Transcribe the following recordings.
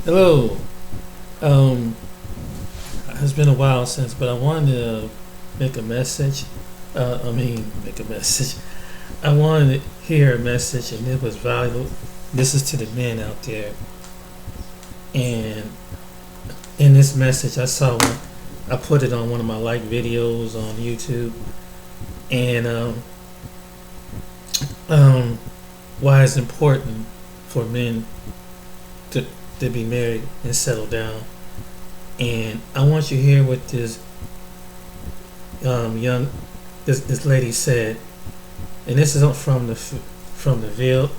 Hello. Um, it's been a while since, but I wanted to make a message. Make a message. I wanted to hear a message, and it was valuable. This is to the men out there. And in this message, I saw one. I put it on one of my like videos on YouTube, and um, why it's important for men to to be married and settle down. And I want you to hear what young this lady said, and this is from the Phil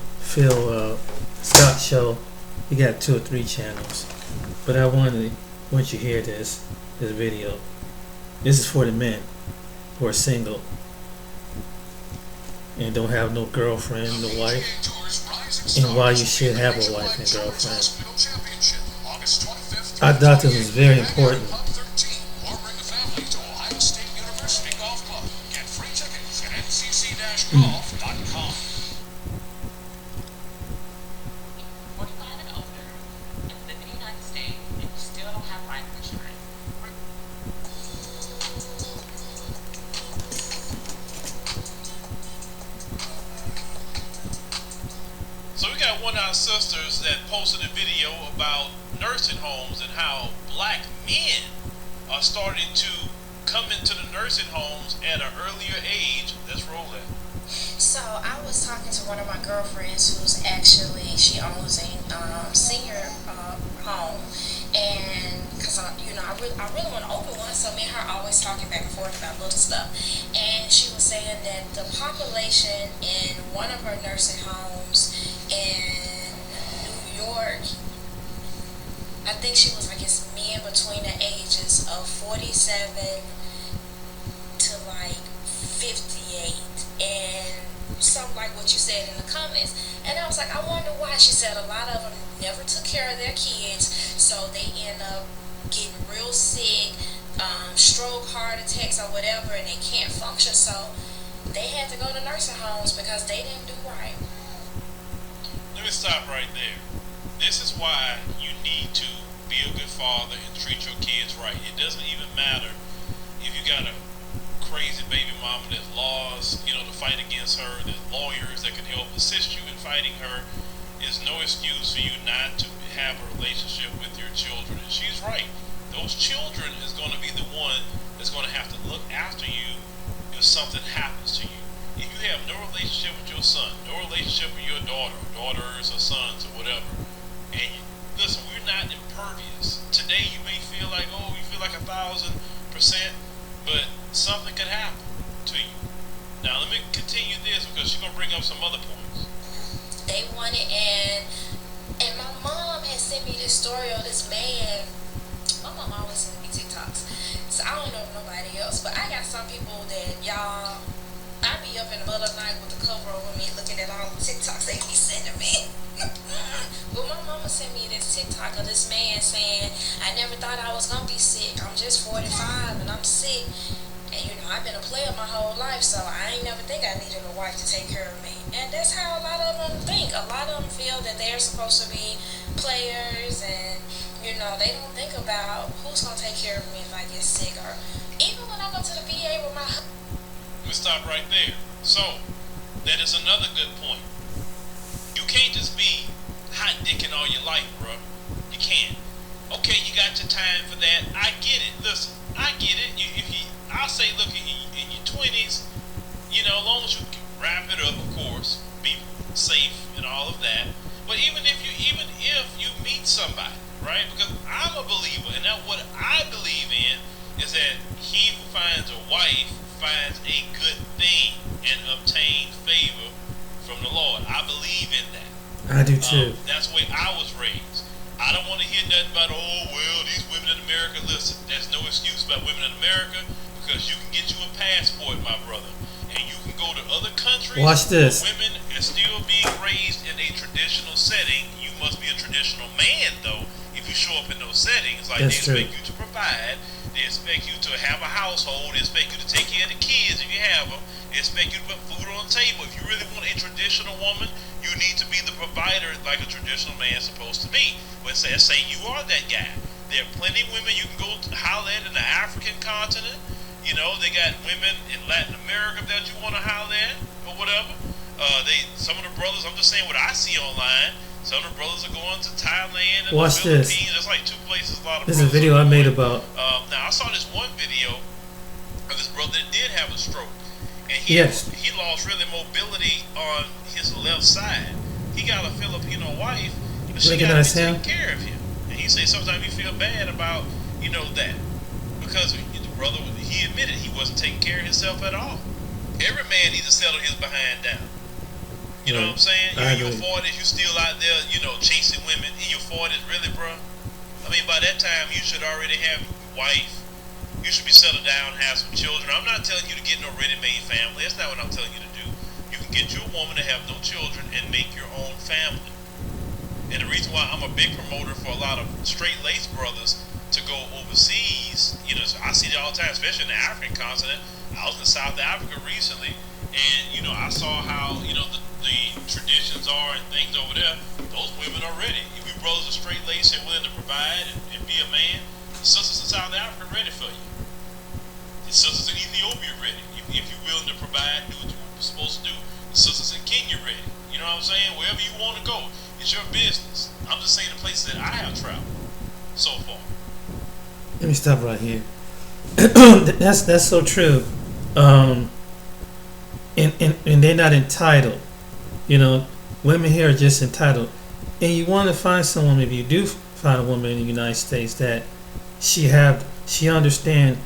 Scott show. He got 2 or 3 channels, but want you to hear this video. This is for the men who are single and don't have no girlfriend, no wife, and why you should have a wife and girlfriend. I thought this was very important. So we got one of our sisters that posted a video about nursing homes and how black men are starting to come into the nursing homes at an earlier age. Let's roll that. So I was talking to one of my girlfriends who's actually she owns a senior home, and because I really want to open one, so me and her always talking back and forth about little stuff, and she was saying that the population in one of her nursing homes in New York, I think she was like it's men between the ages of 47 to like 58 and something like what you said in the comments. And I was like, I wonder why. She said a lot of them never took care of their kids, so they end up getting real sick, stroke, heart attacks, or whatever, and they can't function. So they had to go to nursing homes because they didn't do right. Let me stop right there. This is why you need to be a good father and treat your kids right. It doesn't even matter if you got a crazy baby mama. There's laws, to fight against her. There's lawyers that can help assist you in fighting her. There's no excuse for you not to have a relationship with your children. And she's right. Those children is going to be the one that's going to have to look after you if something happens to you. If you have no relationship with your son, no relationship with your daughters or sons or whatever, and listen, we're not impervious. Today you may feel like, you feel like 1,000%, but something could happen to you. Now let me continue this because she's gonna bring up some other points. They wanted, and my mom had sent me this story of this man. My mom always sends me TikToks, so I don't know nobody else, but I got some people that y'all. I be up in the middle of the night with the cover over me looking at all the TikToks they be sending me. But my mama sent me this TikTok of this man saying, I never thought I was going to be sick. I'm just 45 and I'm sick. And I've been a player my whole life, so I ain't never think I needed a wife to take care of me. And that's how a lot of them think. A lot of them feel that they're supposed to be players and, they don't think about who's going to take care of me if I get sick. Or even when I go to the VA with my Let me stop right there. So, that is another good point. You can't just be hot dicking all your life, bro. You can't. Okay, you got your time for that. I get it. Listen, I get it. I'll say, look, in your 20s, as long as you can wrap it up, of course, be safe and all of that. But even if you meet somebody, right? Because I'm a believer, and that what I believe in is that he who finds a wife finds a good thing and obtain favor from the Lord. I believe in that. I do too. That's the way I was raised. I don't want to hear nothing about, these women in America. Listen, there's no excuse about women in America because you can get you a passport, my brother. And you can go to other countries. Watch this. Women are still being raised in a traditional setting. You must be a traditional man, though, if you show up in those settings, like they That's true. expect you to provide, they expect you to have a household, they expect you to take care of the kids if you have them, they expect you to put food on the table. If you really want a traditional woman, you need to be the provider like a traditional man is supposed to be. But say you are that guy. There are plenty of women you can go holler at in the African continent. You know, they got women in Latin America that you want to holler at or whatever. Some of the brothers, I'm just saying what I see online. Some of the brothers are going to Thailand and Watch the this. Philippines. There's like two places a lot of This is a brothers video are I made going. about. Now I saw this one video of this brother that did have a stroke, and Yes. he lost really mobility on his left side. He got a Filipino wife, but she got to be Recognize taking him? care of him. And he said sometimes you feel bad about that because the brother, he admitted he wasn't taking care of himself at all. Every man needs to settle his behind down. You know what I'm saying? I You're in your agree. 40s, you still out there, chasing women in your 40s, really, bro? I mean, by that time, you should already have a wife. You should be settled down, have some children. I'm not telling you to get no ready-made family. That's not what I'm telling you to do. You can get you a woman to have no children and make your own family. And the reason why I'm a big promoter for a lot of straight-laced brothers to go overseas, I see it all the time, especially in the African continent. I was in South Africa recently, and I saw how the traditions are and things over there. Those women are ready. If you brothers are straight laced and willing to provide and be a man, the sisters in South Africa are ready for you. The sisters in Ethiopia are ready. If you're willing to provide, do what you're supposed to do. The sisters in Kenya are ready. You know what I'm saying? Wherever you want to go, it's your business. I'm just saying the places that I have traveled so far. Let me stop right here. That's so true. And they're not entitled. Women here are just entitled. And you want to find someone, if you do find a woman in the United States, that she understand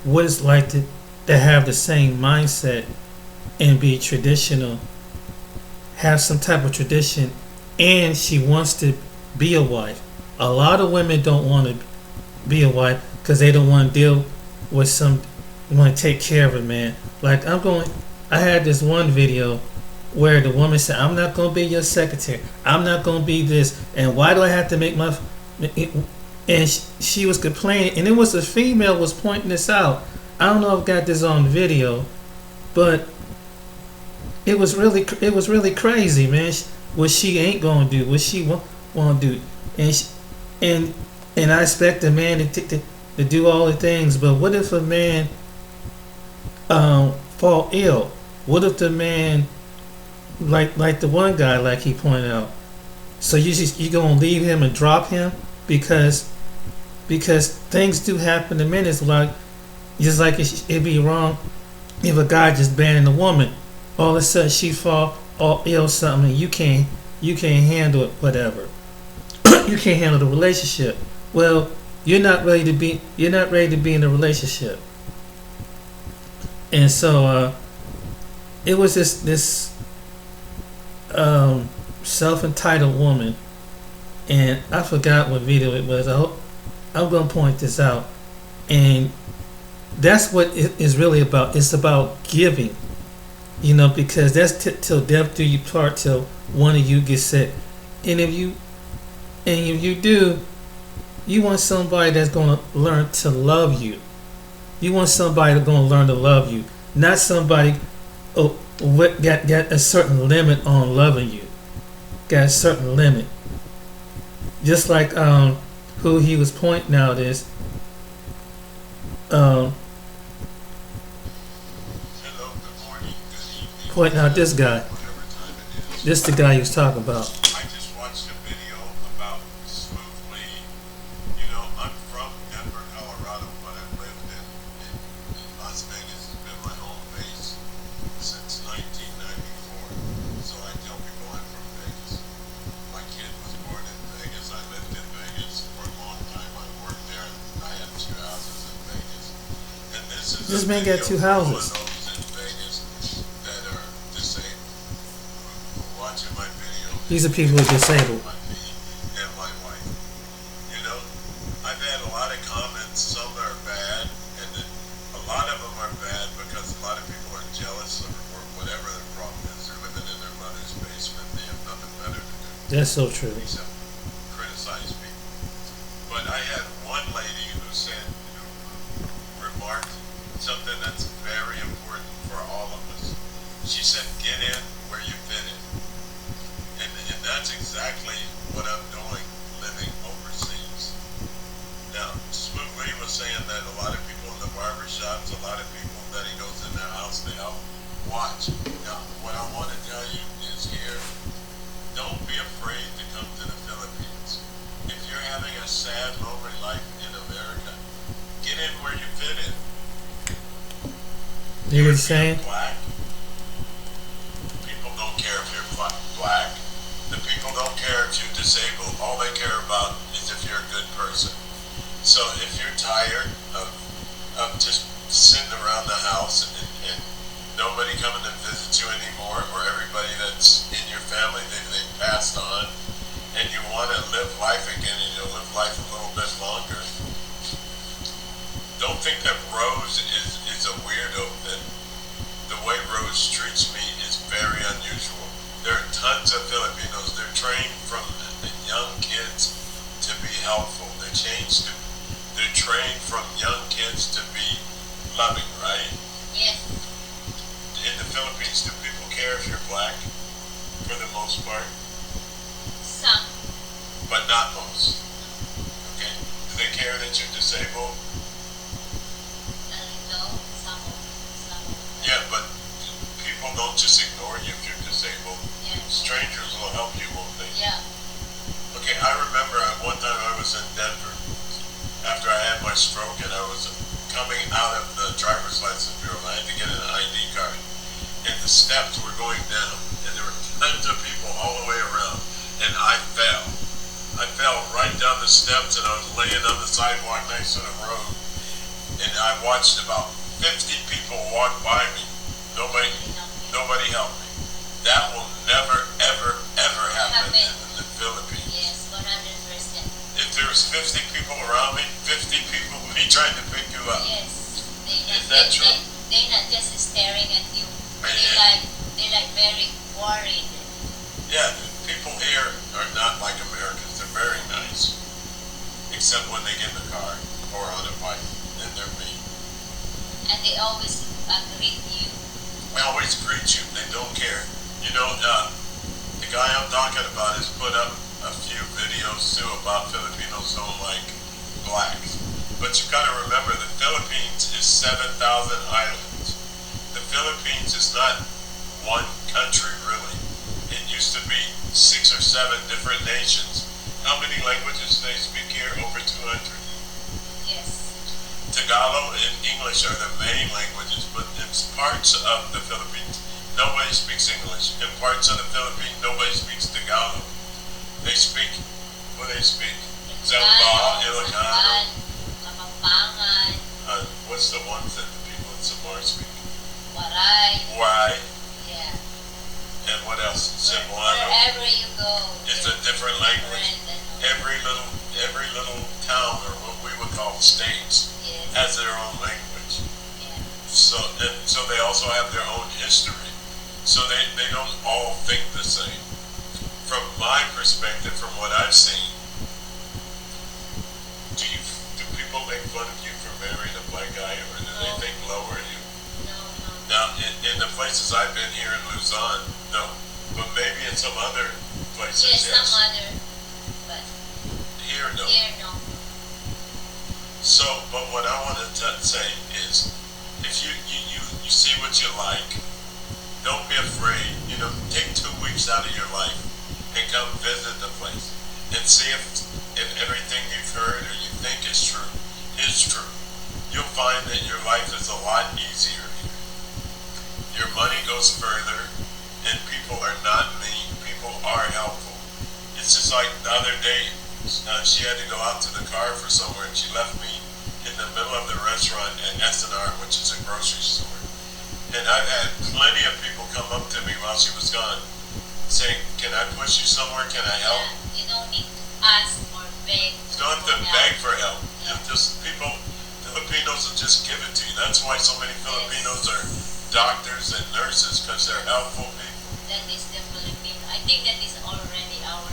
what it's like to have the same mindset and be traditional, have some type of tradition, and she wants to be a wife. A lot of women don't want to be a wife because they don't want to deal with want to take care of a man. Like I had this one video where the woman said, "I'm not going to be your secretary. I'm not going to be this. And why do I have to make my?" And she was complaining, and it was a female was pointing this out. I don't know if I got this on video, but it was really crazy, man. What she ain't gonna do, what she won't do, and I expect a man to do all the things. But what if a man fall ill? What if the man like the one guy, like he pointed out? So you gonna leave him and drop him because things do happen to men. It's like just like it'd be wrong if a guy just banning a woman. All of a sudden she fall all ill something, and you can't handle it. Whatever, you can't handle the relationship. Well, you're not ready to be in a relationship. And so it was this self-entitled woman, and I forgot what video it was. I'm going to point this out, and that's what it is really about. It's about giving, because that's till death do you part, till one of you gets sick. And if you do, you want somebody that's going to learn to love you. You want somebody that's going to learn to love you, not somebody got a certain limit on loving you. Got a certain limit. Just like who he was pointing out is pointing out this guy. This is the guy he was talking about. I just watched a video about smoothly. I'm from Denver, Colorado, but I've lived in Las Vegas. Has been my home base since 1994. So I tell people I'm from Vegas. My kid was born in Vegas. I lived in Vegas for a long time. I worked there. I had 2 houses in Vegas. And this man got 2 houses. These are people who are disabled. And my wife. I've had a lot of comments. Some are bad, and then a lot of them are bad because a lot of people are jealous or whatever their problem is. They're living in their mother's basement. They have nothing better to do That's so true. except criticize people. had one lady who said, who remarked something that's very important for all of us. She said, get in where you fit in. And that's exactly what I'm doing living overseas. Now, Smooth Lee was saying that a lot of people in the barber shops, a lot of people that he goes in their house to help watch. Now, what I want to tell you is here, don't be afraid to come to the Philippines. If you're having a sad, lonely life in America, get in where you fit in. You were If you're saying? black, people don't care if you're black. The people don't care if you're disabled. All they care about is if you're a good person. So if you're tired of just sitting around the house and nobody coming to visit you anymore, or everybody that's in your family, they passed on, and you want to live life again and you'll live life a little bit longer, don't think that Rose is a weirdo. That the way Rose treats me is very unusual. There are tons of Filipinos. They're trained from the young kids to be helpful. They're trained from young kids to be loving, right? Yes. In the Philippines, do people care if you're black? For the most part, Some. but not most. Okay? Do they care that you're disabled? A little. Some. Yeah, but people don't just ignore you if you're disabled. Yeah. Strangers will help you, won't they? Yeah. Okay, I remember one time I was in Denver after I had my stroke, and I was coming out of the driver's license bureau, and I had to get an ID card. And the steps were going down, and there were tons of people all the way around, and I fell. I fell right down the steps, and I was laying on the sidewalk next to the road, and I watched about 50 people walk by me. Nobody helped me. That will never, ever, ever happen in the Philippines. Yes, 100%. If there's 50 people around me, 50 people will be trying to pick you up. Yes. Is that true? They're not just staring at you. They're like very worried. Yeah, the people here are not like Americans. They're very nice. Except when they get in the car or on a bike, and they're mean. And they always greet you. They always greet you. They don't care. You know, the guy I'm talking about has put up a few videos too about Filipinos don't like blacks. But you gotta remember, the Philippines is 7,000 islands. The Philippines is not one country, really. It used to be 6 or 7 different nations. How many languages do they speak here? Over 200. Yes. Tagalog and English are the main languages, but in parts of the Philippines, nobody speaks English. In parts of the Philippines, nobody speaks Tagalog. They speak, what do they speak? Zamba, Ilocano. Kapampangan, What's the ones that the people in Samar speak? Waray. Why? Yeah. And what else? Cebuano. Wherever you go. It's a different language. Every little town, or what we would call states, Yes. has their own language. Yeah. So they also have their own history. So they don't all think the same. From my perspective, from what I've seen, do people make fun of you for marrying a black guy, or do they No. think lower of you? No. Now, in the places I've been here in Luzon, no. But maybe in some other places, Yes, yes. some other. But Here, no. here, no. So, but what I want to say is, if you see what you like, don't be afraid. You know, take 2 weeks out of your life and come visit the place and see if everything you've heard or you think is true. You'll find that your life is a lot easier here. Your money goes further, and people are not mean. People are helpful. It's just like the other day, she had to go out to the car for somewhere, and she left me in the middle of the restaurant at S&R, which is a grocery store. And I've had plenty of people come up to me while she was gone, saying, "Can I push you somewhere? Can I help?" Yeah, you don't need to ask or beg. You don't have to beg for help. Just people, Filipinos will just give it to you. That's why so many Filipinos are doctors and nurses, because they're helpful people. That is the Filipino. I think that is already our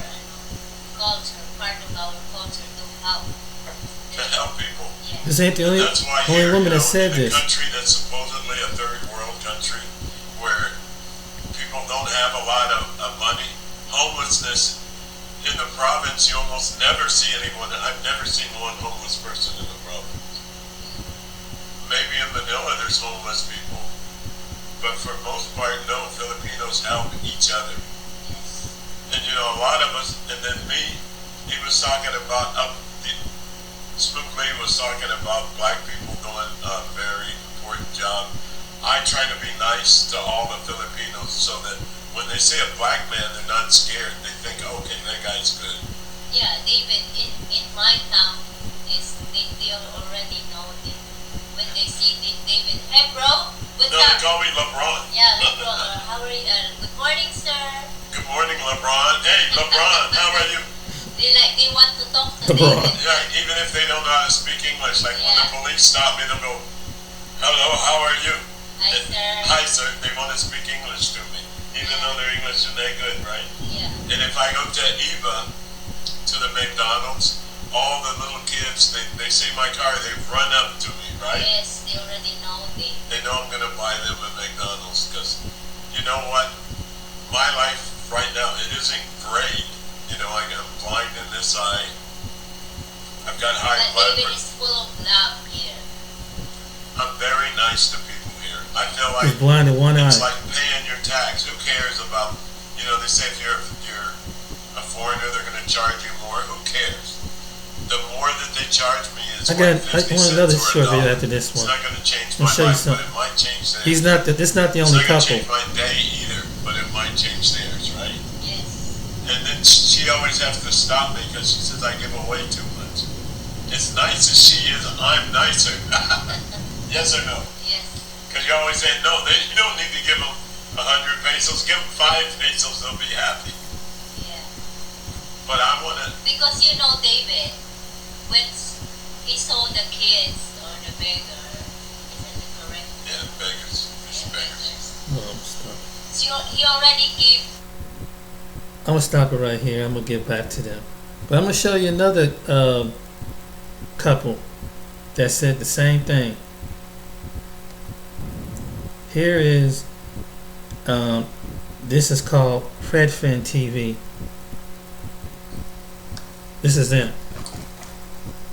culture, part of our culture to help. to help people. This ain't the only That's why only here, woman you that know, said in a this. country that's supposedly a third world country where people don't have a lot of money, homelessness in the province, you almost never see anyone. I've never seen one homeless person in the province. Maybe in Manila there's homeless people, but for most part, no. Filipinos help each other. And you know, a lot of us, and then me, he was talking about Spook Lee was talking about black people doing a very important job. I try to be nice to all the Filipinos so that when they see a black man, they're not scared. They think, okay, that guy's good. Yeah, David, in my town, they already know that when they see David, hey bro, what's No, they up? call me LeBron. Yeah, LeBron, how are you? Good morning, sir. Good morning, LeBron. Hey, LeBron, how are you? They want to talk to LeBron. David. Yeah, even if they don't know how to speak English, like when the Yeah. police stop me, they'll go, hello, how are you? Hi, sir. Hi, sir. They want to speak English to me, even though their English isn't that good, right? Yeah. And if I go to Eva, to the McDonald's, all the little kids, they see my car, they run up to me, right? Yes, they already know They know I'm going to buy them a McDonald's because, you know what? My life right now, it isn't great. You know, I'm blind in this eye. I've got high But blood David pressure. is full of love here. I'm very nice to people here. I feel He's like blind in one eye. it's like paying your tax. Who cares about, you know, they say if you're a foreigner, they're going to charge you more. Who cares? The more that they charge me is I what, 50 want another cents or short a video dollar. after this It's one. not going to change I'll my show you life, but something. it might change theirs. He's not the, this not the It's only not going to couple. change my day either, but it might change theirs, right? Yes. And then she always has to stop me because she says I give away too much. As nice as she is, I'm nicer. Yes or no? Yes. Because you always say, no, you don't need to give them 100 pesos. Give them 5 pesos, they'll be happy. Yeah. But I want to, Because you know, David, when he saw the kids or the beggar, isn't it correct? yeah, beggars. There's Yeah, beggars. No, I'm stop. So he already gave. I'm gonna stop it right here. I'm gonna get back to them, but I'm gonna show you another couple that said the same thing. Here is this is called Fredfin TV. This is them.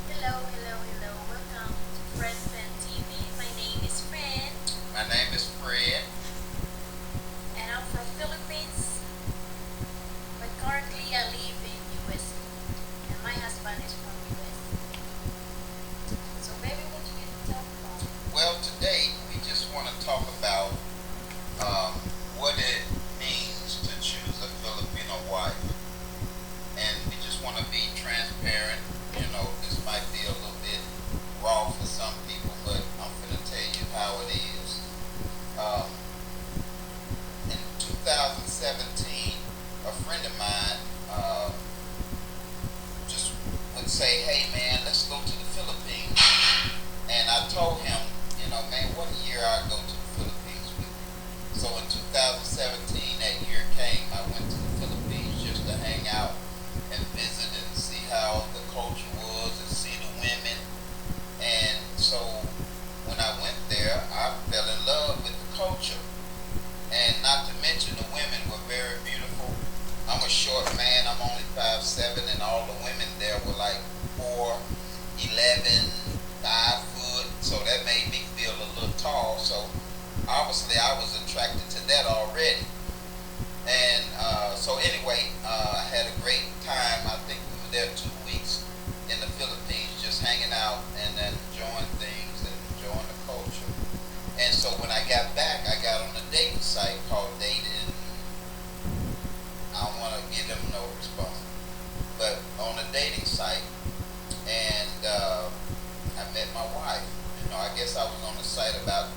Hello. Welcome to Fredfin TV. My name is Fred, My name is Fred. and I'm from Philippines. But currently I live in US, and my husband is from US. So baby, what you get to talk about? Well, today we just want to talk about what it means to choose a Filipino wife. And we just want to be transparent. You know, this might be a little bit raw for some people, but I'm going to tell you how it is. In 2017, a friend of mine just would say, hey man, let's go to the Philippines. And I told him, you know, man, what year I go to the Philippines with you. So in 2017, that year came, I went to the Philippines just to hang out and visit and see how the culture was and see the women. And so when I went there, I fell in love with the culture. And not to mention the women were very beautiful. I'm a short man, I'm only 5'7", and all the women there were like 4'11", 5 foot, so that made me feel a little tall. So obviously I was attracted to that already. And so anyway, I had a great time. I think we were there 2 weeks in the Philippines, just hanging out and enjoying things and enjoying the culture. And so when I got back, I got on a dating site called Dated. I don't want to give them no response, but on a dating site, and I met my wife. You know, I guess I was on the site about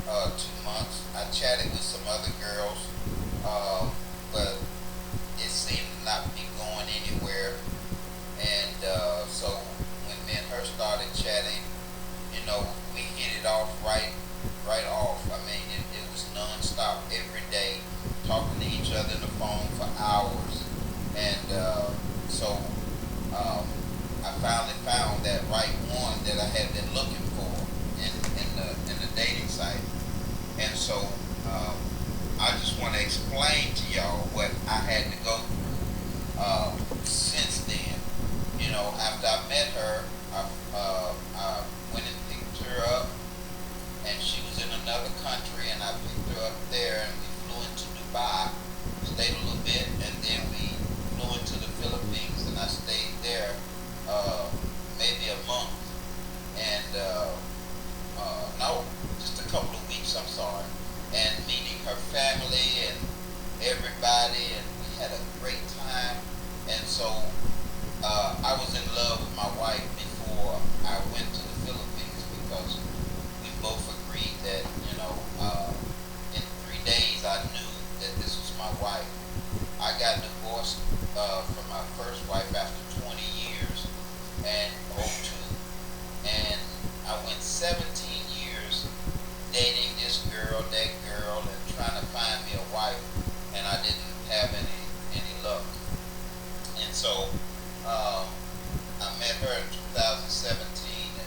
2 months. I chatted with some other girls, but it seemed to not be going anywhere. And so when me and her started chatting, you know, we hit it off right off. I mean, it was nonstop every day, talking to each other on the phone for hours. And so I finally found that right that I had been looking for in the dating site. And so um, I just want to explain to y'all what I had to go through since then. You know, after I met her, I went and picked her up, and she was in another country, and I picked her up there, and we flew into Dubai, stayed a little bit, and then we flew into the Philippines, and I stayed there maybe a month, and no, just a couple of weeks, I'm sorry, and meeting her family and everybody, and we had a great time, and so I was in love with my wife before I went to the Philippines because we both agreed that, in 3 days I knew that this was my wife. I got divorced from my first wife after 20 years and '02, and I went 17 years dating this girl, that girl, and trying to find me a wife, and I didn't have any luck. And so I met her in 2017,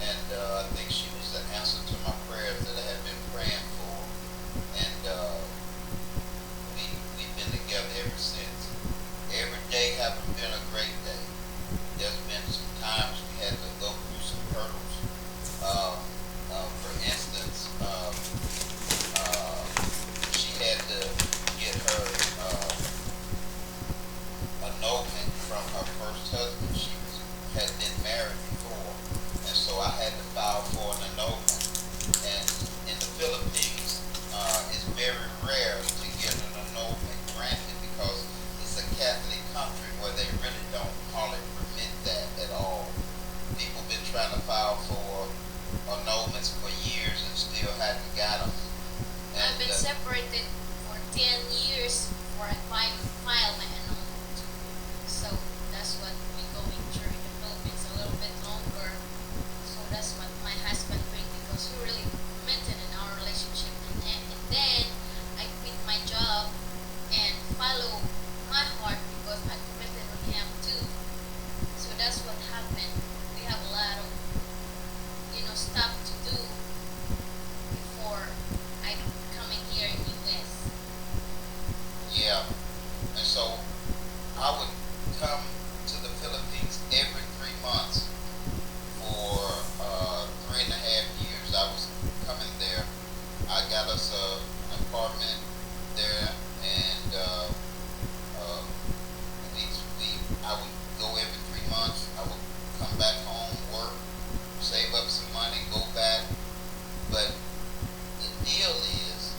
and I think she was the answer to my prayers that I had been praying for, and we've been together ever since. Every day hasn't been a great day. There's been some times we had to go through some hurdles. For instance, she had to get her annulment from her first husband. Had been married before, and so I had to file for an annulment. And in the Philippines, it's very rare to get an annulment granted because it's a Catholic country where they really don't hardly permit that at all. People been trying to file for annulments for years and still hadn't got them. And, I've been separated for 10 years before I file my annulment. So that's what we're going through in the Philippines, a little bit longer. So that's what my husband doing because he really committed in our relationship. And then I quit my job and follow my heart because I committed with him too. So that's what happened. We have a lot of stuff to do before I coming here in US. Yeah, and so I would come to the Philippines every 3 months for 3.5 years. I was coming there. I got us an apartment there, and I would go every 3 months. I would come back home, work, save up some money, go back. But the deal is,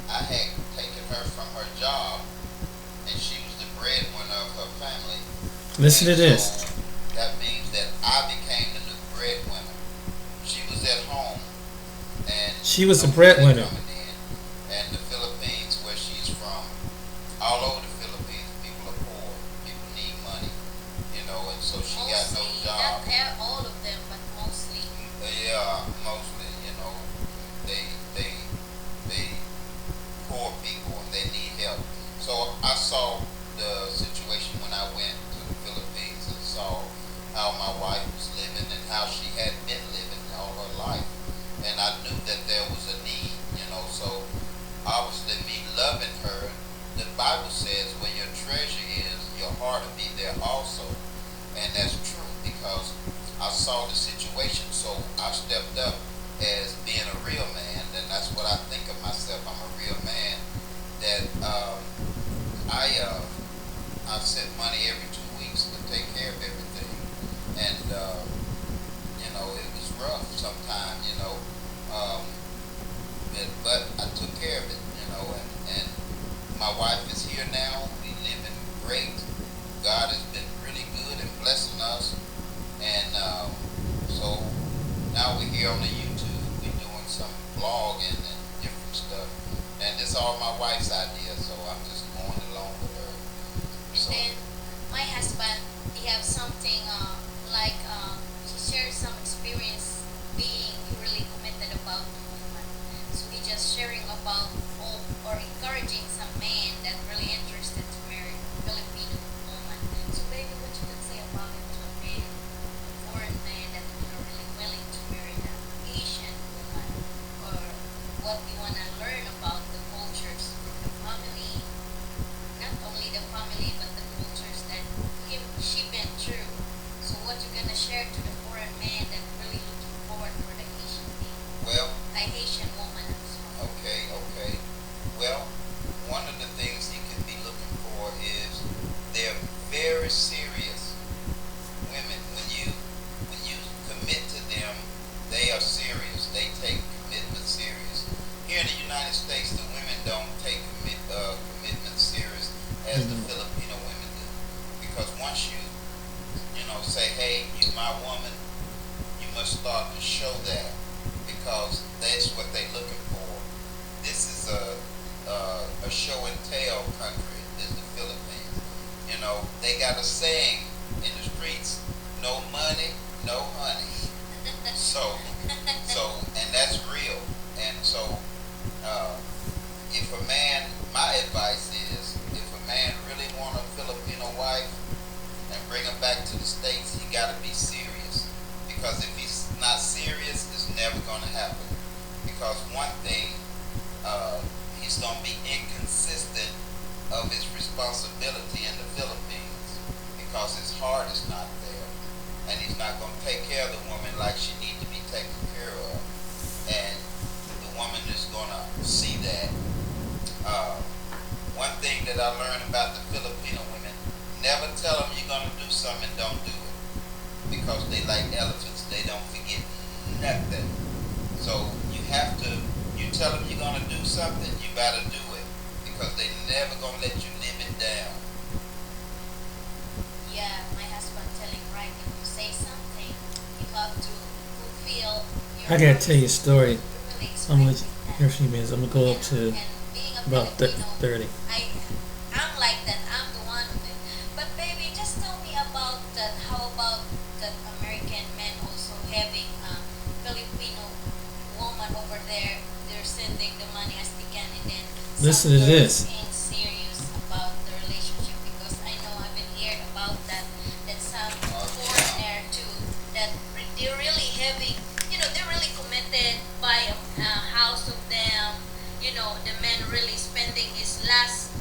I had taken her from her job, and she was the breadwinner of her family. Listen to And this. so that means that I became the new breadwinner. She was at home, and She was the no money breadwinner. coming in. And the Philippines, where she's from, all over the Philippines, people are poor. People need money, and so she got no Mostly, job. not all of them, but mostly. Yeah, mostly, they poor people and they need help. So I saw the situation when I went to the Philippines and saw how my wife was living and how she had been living all her life. And I knew that there was a need, so obviously me loving her, the Bible says where your treasure is, your heart will be there also. And that's true because I saw the situation, so I stepped up as being a real man, and that's what I think of myself. I'm a real man. That I sent money every 2 weeks to take care of everything, and it was rough sometimes, but I took care of it, and my wife is here now. We living great. God has been really good and blessing us. And so now we're here on the YouTube. We're doing some vlogging and different stuff. And it's all my wife's idea, so I'm just going along with her. So, And my husband, he have something like he shares some experience being really committed about the woman. So he just sharing about or encouraging some man that really interested to marry a Filipino woman. So baby, what you can say about it to a man, a foreign man that in a say, hey, you my woman, you must start to show that because that's what they're looking for. This is a show and tell country, is the Philippines. They got a saying in the streets, no money, no honey. So, and that's real. And so, uh, if a man, my advice is, if a man really want a Filipino wife and bring her back to the States, he got to be serious. Because if he's not serious, it's never going to happen. Because one thing, he's going to be inconsistent of his responsibility in the Philippines because his heart is not there. And he's not going to take care of the woman like she needs to be taken care of. And the woman is going to see that. One thing that I learned about the Filipino women, never tell them you're going to do something and don't do it. Because they like elephants, they don't forget nothing. So you tell them you're going to do something, you better do it. Because they never going to let you live it down. Yeah, my husband telling right, if you say something, you have to fulfill your I gotta tell you a story. really I'm gonna expecting here a that. few minutes. I'm gonna go up to And being a about Filipino, 30. I'm like that. I'm the one of it. But baby, just tell me about that. How about that American men also having Filipino woman over there? They're sending the money as they can, and then Listen some to girls this. ain't serious about the relationship because I know I've been heard about that. That some foreigner too that they're really having. They're really committed, buy a house of them. The man really spending his last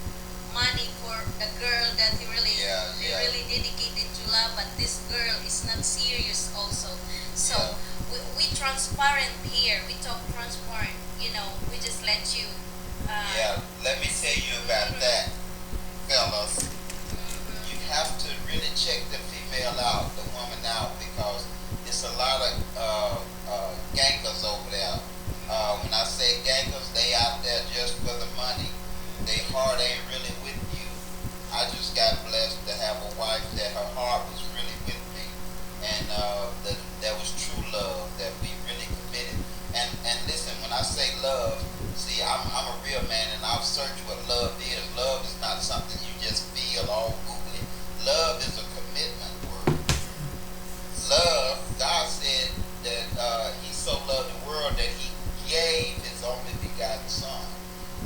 money for the girl that he really dedicated to love, but this girl is not serious also. So we transparent here. We talk transparent. We just let you. Yeah, let me tell you about that, fellas. You have to really check the female out, the woman out, because it's a lot of gangers over there. When I say gangers, they out there just for the money. Their heart ain't really with you. I just got blessed to have a wife that her heart was really with me, and that was true love that we really committed. And listen, when I say love, see, I'm a real man, and I've searched what love is. Love is not something you just feel all googly. Love is a commitment word. Love, God said that He so loved the world that He gave His only begotten Son.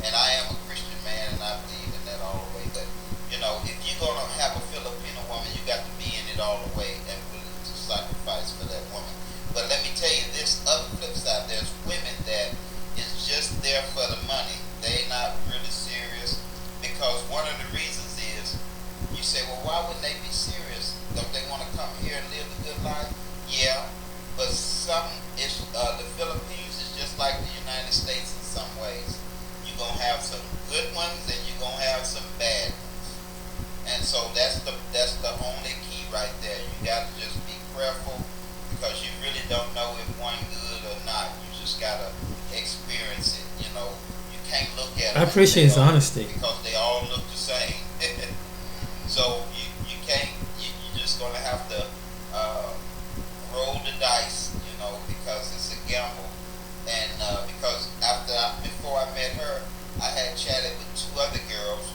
And I am a Christian man, and I believe in that all the way. But if you're gonna have a Filipino woman, you got to be in it all the way and willing to sacrifice for that woman. But let me tell you this other flip side. There's women that is just there for the money. They not really serious because one of the reasons is you say, well, why wouldn't they be serious? Don't they want to come here and live a good life? Yeah, but the Philippines is just like the United States in some ways. You're gonna have some good ones and you're gonna have some bad ones. And so that's the only key right there. You got to just be careful because you really don't know if one good or not. You just gotta experience it. You can't look at I them appreciate his honesty. because they all look the same. So you can't. You're just gonna have to roll the dice. Because it's a gamble. And because before I met her, I had chatted with two other girls,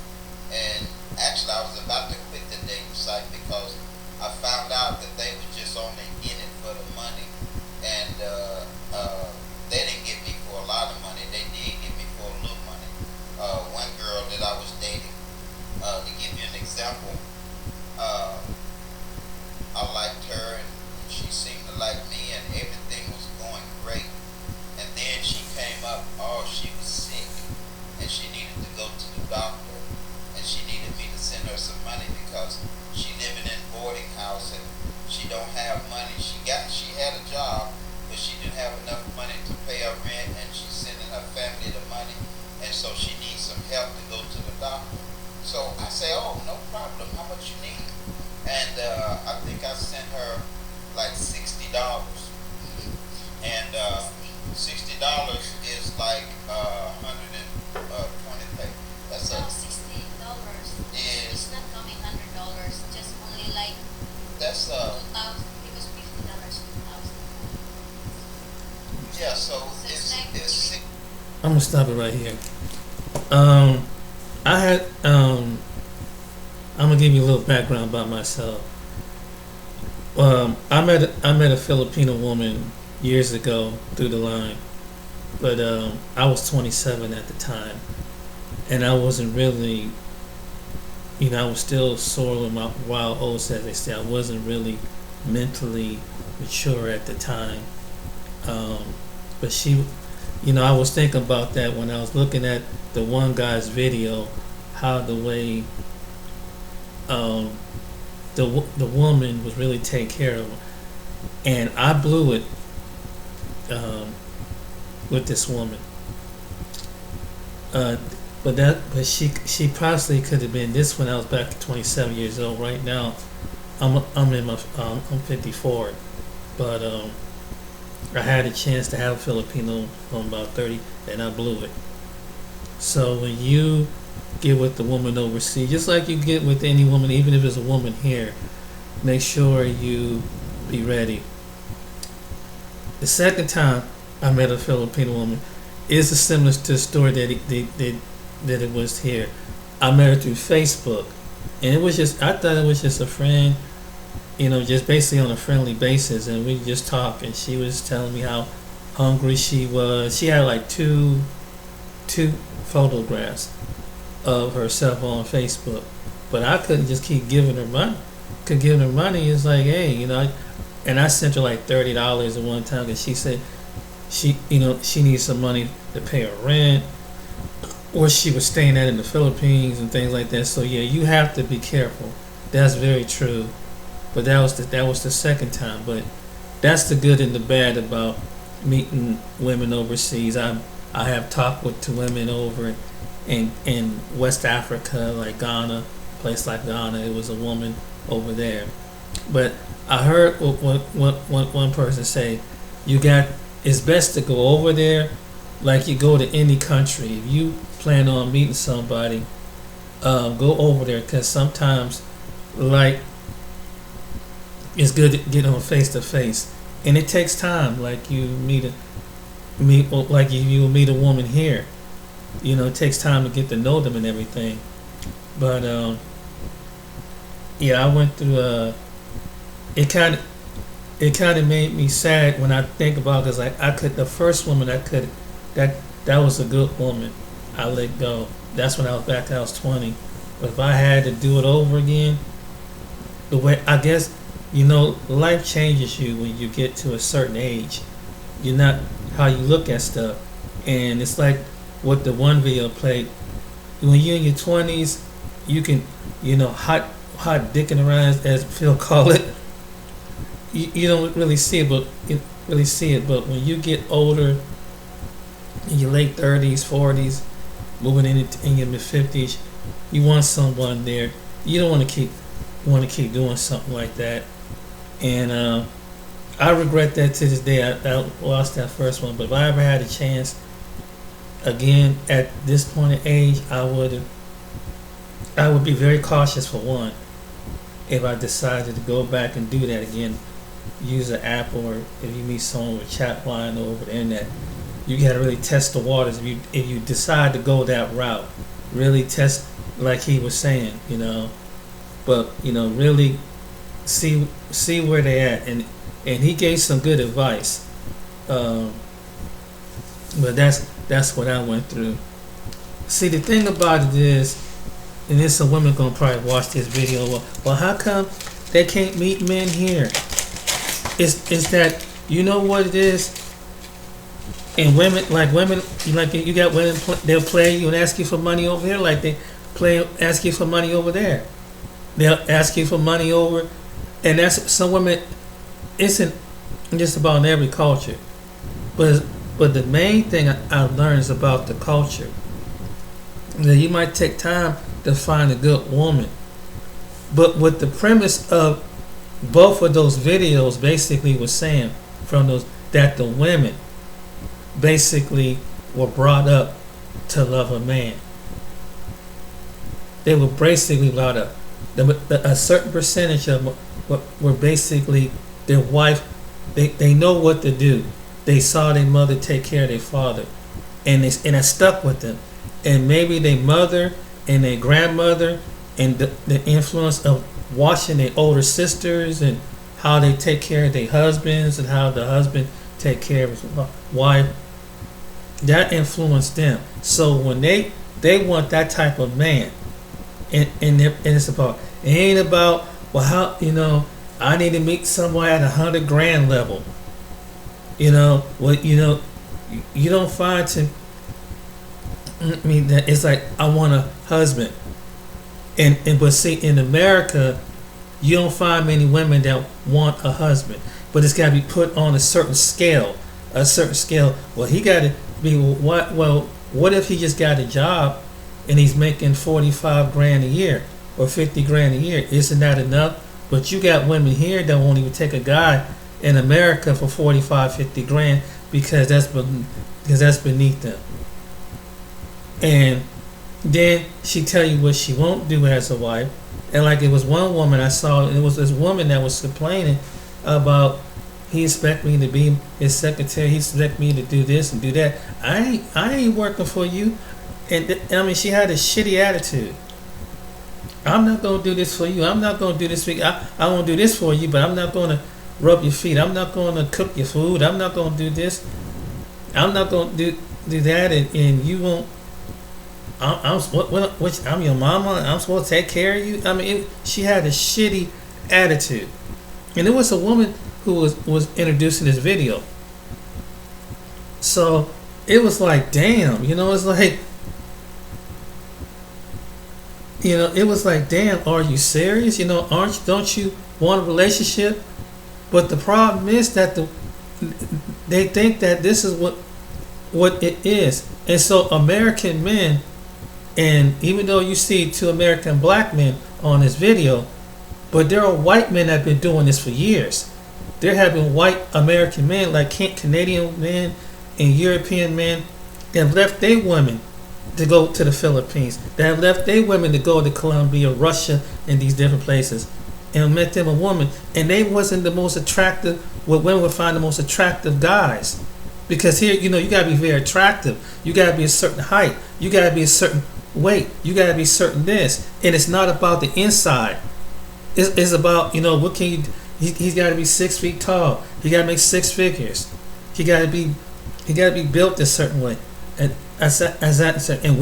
and actually I was about to quit the dating site because I found out that they were just only in it for the money, and they didn't get me for a lot of money. They did get me for a little money. One girl that I was dating, to give you an example, I liked her and she seemed to like me and everything was going great. And then she came up, she was sick and she needed to go to the doctor and she needed me to send her some money because she living in boarding house and she don't have money. She had a job, but she didn't have enough money to pay her rent and she's sending her family the money, and so she needs some help to go to the doctor. So I say, no problem, how much you need? And I think I sent her like $60. And $60 is like 120 pay. That's No, $60. is It's not coming $100. Just only like That's 2,000 because $50 2,000. yeah. So So it's it's like it's three. six. I'm gonna stop it right here. Um, I had I'm gonna give you a little background about myself. I met a Filipino woman years ago through the line, but I was 27 at the time, and I wasn't really, I was still sore with my wild oats, as they say. I wasn't really mentally mature at the time, um, but she, I was thinking about that when I was looking at the one guy's video, how the way um, the woman was really taking care of him, and I blew it um, with this woman. Uh, but she possibly could have been this when I was back at 27 years old. Right now, I'm 54, but I had a chance to have a Filipino from about 30, and I blew it. So when you get with the woman overseas, just like you get with any woman, even if it's a woman here, make sure you be ready. The second time I met a Filipino woman is similar to the story that it was here. I met her through Facebook, and I thought it was just a friend, just basically on a friendly basis, and we just talked, and she was telling me how hungry she was. She had like two photographs of herself on Facebook, but I couldn't just keep giving her money. Could give her money. It's like, hey, and I sent her like $30 at one time because she said she needs some money to pay her rent, or she was staying in the Philippines and things like that. So yeah, you have to be careful. That's very true. But that was the second time. But that's the good and the bad about meeting women overseas. I have talked with two women over in West Africa, like Ghana, place like Ghana. It was a woman over there. But I heard one person say, it's best to go over there like you go to any country. If you plan on meeting somebody, go over there, because sometimes, like, it's good to get on face to face, and it takes time. Like you like you meet a woman here, it takes time to get to know them and everything. But yeah, I went through. It kind of made me sad when I think about, because the first woman that was a good woman. I let go. That's when I was 20. But if I had to do it over again, the way, I guess, life changes you when you get to a certain age. You're not how you look at stuff, and it's like what the one video played. When you're in your 20s, you can, hot dicking around, as Phil call it. You don't really see it, but when you get older, in your late 30s, 40s, moving in your mid 50s, you want someone there. You don't want to keep doing something like that. And I regret that to this day. I lost that first one. But if I ever had a chance again at this point in age, I would be very cautious, for one. If I decided to go back and do that again, use an app, or if you meet someone with chat line over the internet, you got to really test the waters. If you decide to go that route, really test, like he was saying, but really see where they at, and he gave some good advice. But that's what I went through. See, the thing about it is, and there's some women gonna probably watch this video. Well, how come they can't meet men here? It's that, you know what it is? And women, you got women, they'll play you and ask you for money over here, like they ask you for money over there. They'll ask you for money over, and that's, some women, isn't just about in every culture, but the main thing I learned is about the culture. That you might take time to find a good woman, but what the premise of both of those videos basically was saying, from those, that the women basically were brought up to love a man. They were basically brought up a certain percentage of them were basically their wife. They know what to do. They saw their mother take care of their father, and it stuck with them. And maybe their mother and their grandmother and the influence of watching their older sisters and how they take care of their husbands and how the husband take care of his wife, that influenced them. So when they want that type of man, and it's about, it ain't about, well, how, I need to meet someone at 100 grand level. You don't find that it's like, I want a husband. But see, in America, you don't find many women that want a husband. But it's got to be put on a certain scale. Well, he got to be, what if he just got a job and he's making 45 grand a year or 50 grand a year? Isn't that enough? But you got women here that won't even take a guy in America for 45, 50 grand because that's beneath them. And then she tell you what she won't do as a wife. And like, it was one woman I saw, it was this woman that was complaining about, he expect me to be his secretary, he expect me to do this and do that. I ain't working for you. And she had a shitty attitude. I'm not going to do this for you. I'm not going to do this for you. I won't do this for you, but I'm not going to rub your feet. I'm not going to cook your food. I'm not going to do this. I'm not going to do that, and you won't. I'm your mama. I'm supposed to take care of you. She had a shitty attitude, and it was a woman who was introducing this video. So it was like, damn, it's like, it was like, damn, are you serious? Don't you want a relationship? But the problem is that they think that this is what it is. And so American men, and even though you see 2 American black men on this video, but there are white men that have been doing this for years. There have been white American men, like Canadian men and European men, that have left their women to go to the Philippines, that have left their women to go to Colombia, Russia, and these different places, and met them a woman, and they wasn't the most attractive, what women would find the most attractive guys. Because here, you got to be very attractive. You got to be a certain height. You got to be a certain weight. You got to be certain this. And it's not about the inside. It's about, what can you, he's got to be 6 feet tall. He got to make 6 figures. He got to be built a certain way. And and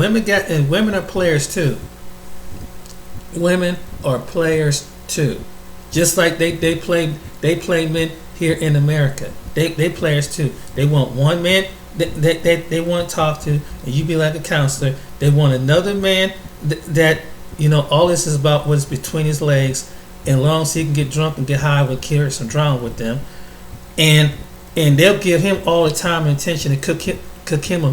women are players too. Women are players too. Just like they play men here in America. They players too. They want one man they want to talk to, and you be like a counselor. They want another man that all this is about what's between his legs, and as long as he can get drunk and get high with carry some drama with them, and they'll give him all the time and attention to cook him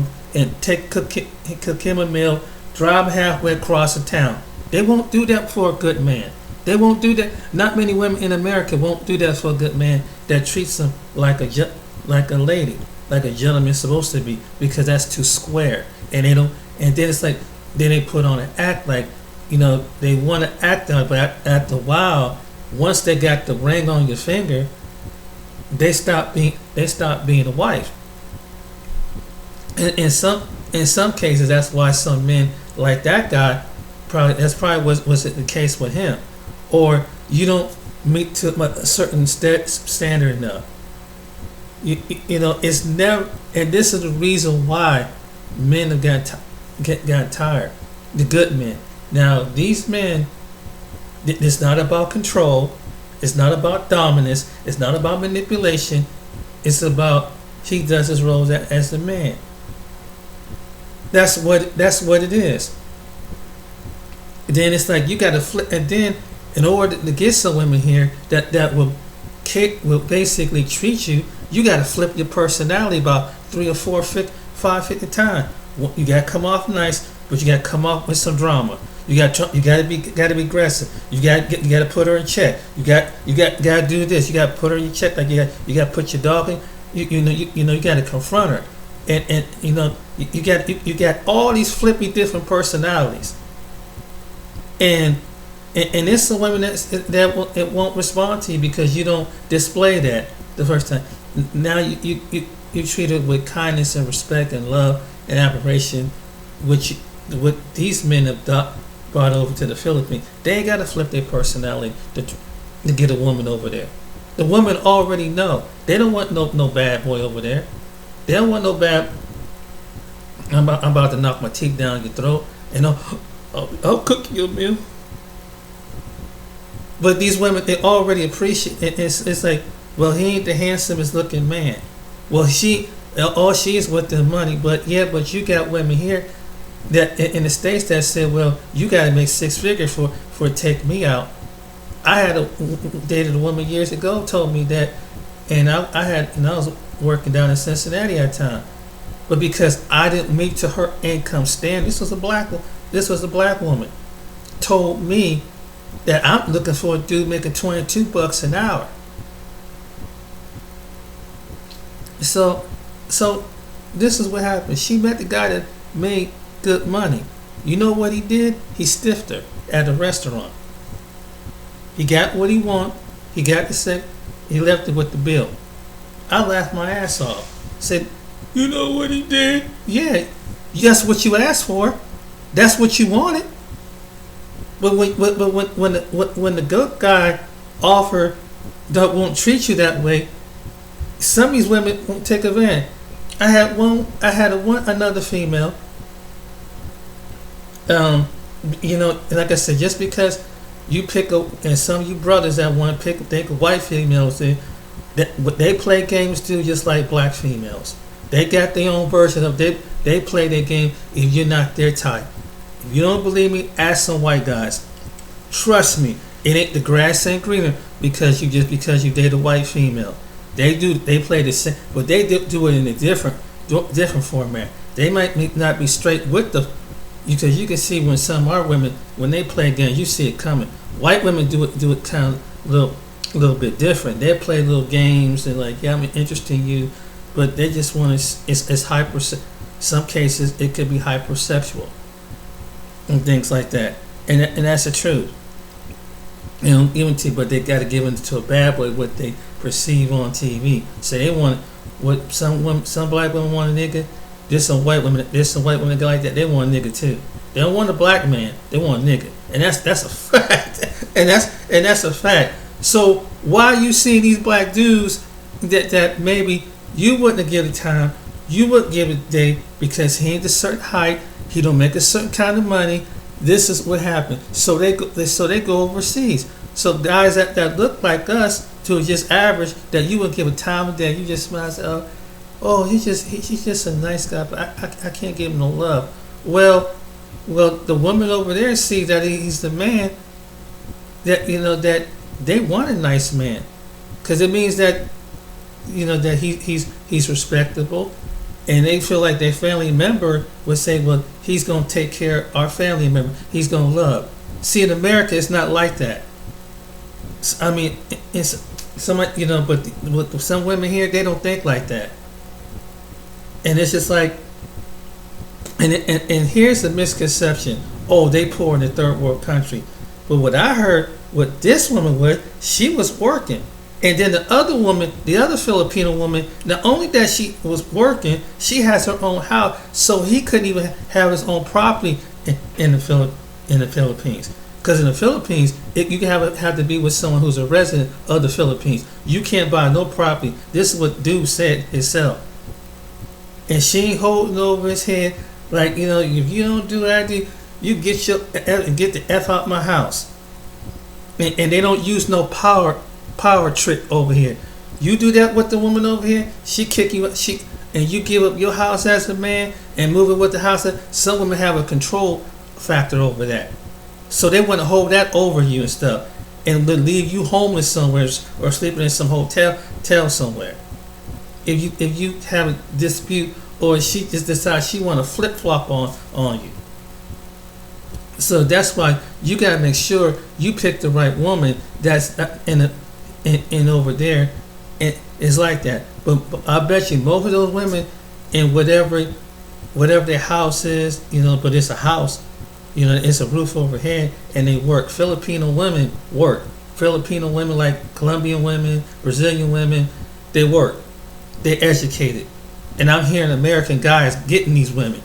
a meal, drive him halfway across the town. They won't do that for a good man. They won't do that. Not many women in America won't do that for a good man that treats them like a lady, like a gentleman's supposed to be, because that's too square. And they don't. And then it's like, then they put on an act like, they want to act on it, but after a while, once they got the ring on your finger, they stop being a wife. And in some cases, that's why some men like that guy, that's probably was the case with him. Or you don't meet to a certain standard enough. It's never, and this is the reason why men have got tired. The good men. Now these men, it's not about control. It's not about dominance. It's not about manipulation. It's about he does his role as the man. That's what it is. Then it's like you got to flip, and then in order to get some women here that will basically treat you, you got to flip your personality about 3 or 4, 5, 50 times. You got to come off nice, but you got to come off with some drama. You got to be aggressive. You got to put her in check. You got to do this. You got to put her in check. Like you got to put your dog in. You got to confront her, and you got all these flippy different personalities. And And it's the women it won't respond to you because you don't display that the first time. Now you treat it with kindness and respect and love and admiration, which what these men have brought over to the Philippines. They ain't got to flip their personality to get a woman over there. The women already know. They don't want no bad boy over there. They don't want no bad. I'm about to knock my teeth down your throat, and I'll cook you a meal. But these women, they already appreciate it. It's like, well, he ain't the handsomest looking man. Well, she is with the money, but you got women here that in the States that said, well, you got to make six figures for take me out. I dated a woman years ago, told me that, and I was working down in Cincinnati at the time, but because I didn't meet to her income standard, this was a black woman, told me that I'm looking for a dude making $22 an hour. So this is what happened. She met the guy that made good money. You know what he did? He stiffed her at a restaurant. He got what he wanted. He got the set. He left it with the bill. I laughed my ass off. Said, you know what he did? Yeah, that's what you asked for. That's what you wanted. But when the good guy offer won't treat you that way, some of these women won't take advantage. I had another female. Like I said, just because you pick and some of you brothers that want to think of white females, they play games too, just like black females. They got their own version of they play their game. If you're not their type, if you don't believe me, ask some white guys. Trust me, the grass ain't greener because you date a white female. They play the same, but they do it in a different format. They might not be straight with because you can see when some of our women, when they play a game, you see it coming. White women do it kind of a little bit different. They play little games and like, yeah, I'm interested in you, but they just want to. It's hyper. Some cases it could be hypersexual and things like that, and that's the truth. But they got to give it to a bad boy what they perceive on TV. So they want what some black women want a nigga. There's some white women like that. They want a nigga too. They don't want a black man. They want a nigga, and that's a fact. and that's a fact. So why you see these black dudes that maybe you wouldn't have given time, you wouldn't give it a day because he ain't a certain height, he don't make a certain kind of money. This is what happened. So they go overseas. So guys that look like us, to just average, that you would give a time of day, you just smile and say, oh, he's just a nice guy, but I can't give him no love. Well, the woman over there sees that he's the man that that they want a nice man, because it means that that he's respectable, and they feel like their family member would say, well, he's gonna take care of our family member. He's gonna love. See, in America, it's not like that. I mean, it's but with some women here, they don't think like that. And it's just like, and here's the misconception. Oh, they poor in a third world country. But what I heard, what this woman was, she was working. And then the other woman, the other Filipino woman, not only that she was working, she has her own house. So he couldn't even have his own property in the Philippines. Because in the Philippines, you can have to be with someone who's a resident of the Philippines. You can't buy no property. This is what dude said himself. And she ain't holding over his head like, if you don't do what I do, you get the F out my house. And they don't use no power trick over here. You do that with the woman over here, she kick you, and you give up your house as a man and move it with the house. Some women have a control factor over that. So they want to hold that over you and stuff, and leave you homeless somewhere or sleeping in some hotel somewhere. If you have a dispute, or she just decides she want to flip flop on you. So that's why you gotta make sure you pick the right woman that's in over there. It's like that. But I bet you most of those women in whatever their house is, but it's a house. You know, it's a roof overhead, and they work. Filipino women work. Filipino women, like Colombian women, Brazilian women, they work. They're educated. And I'm hearing American guys getting these women.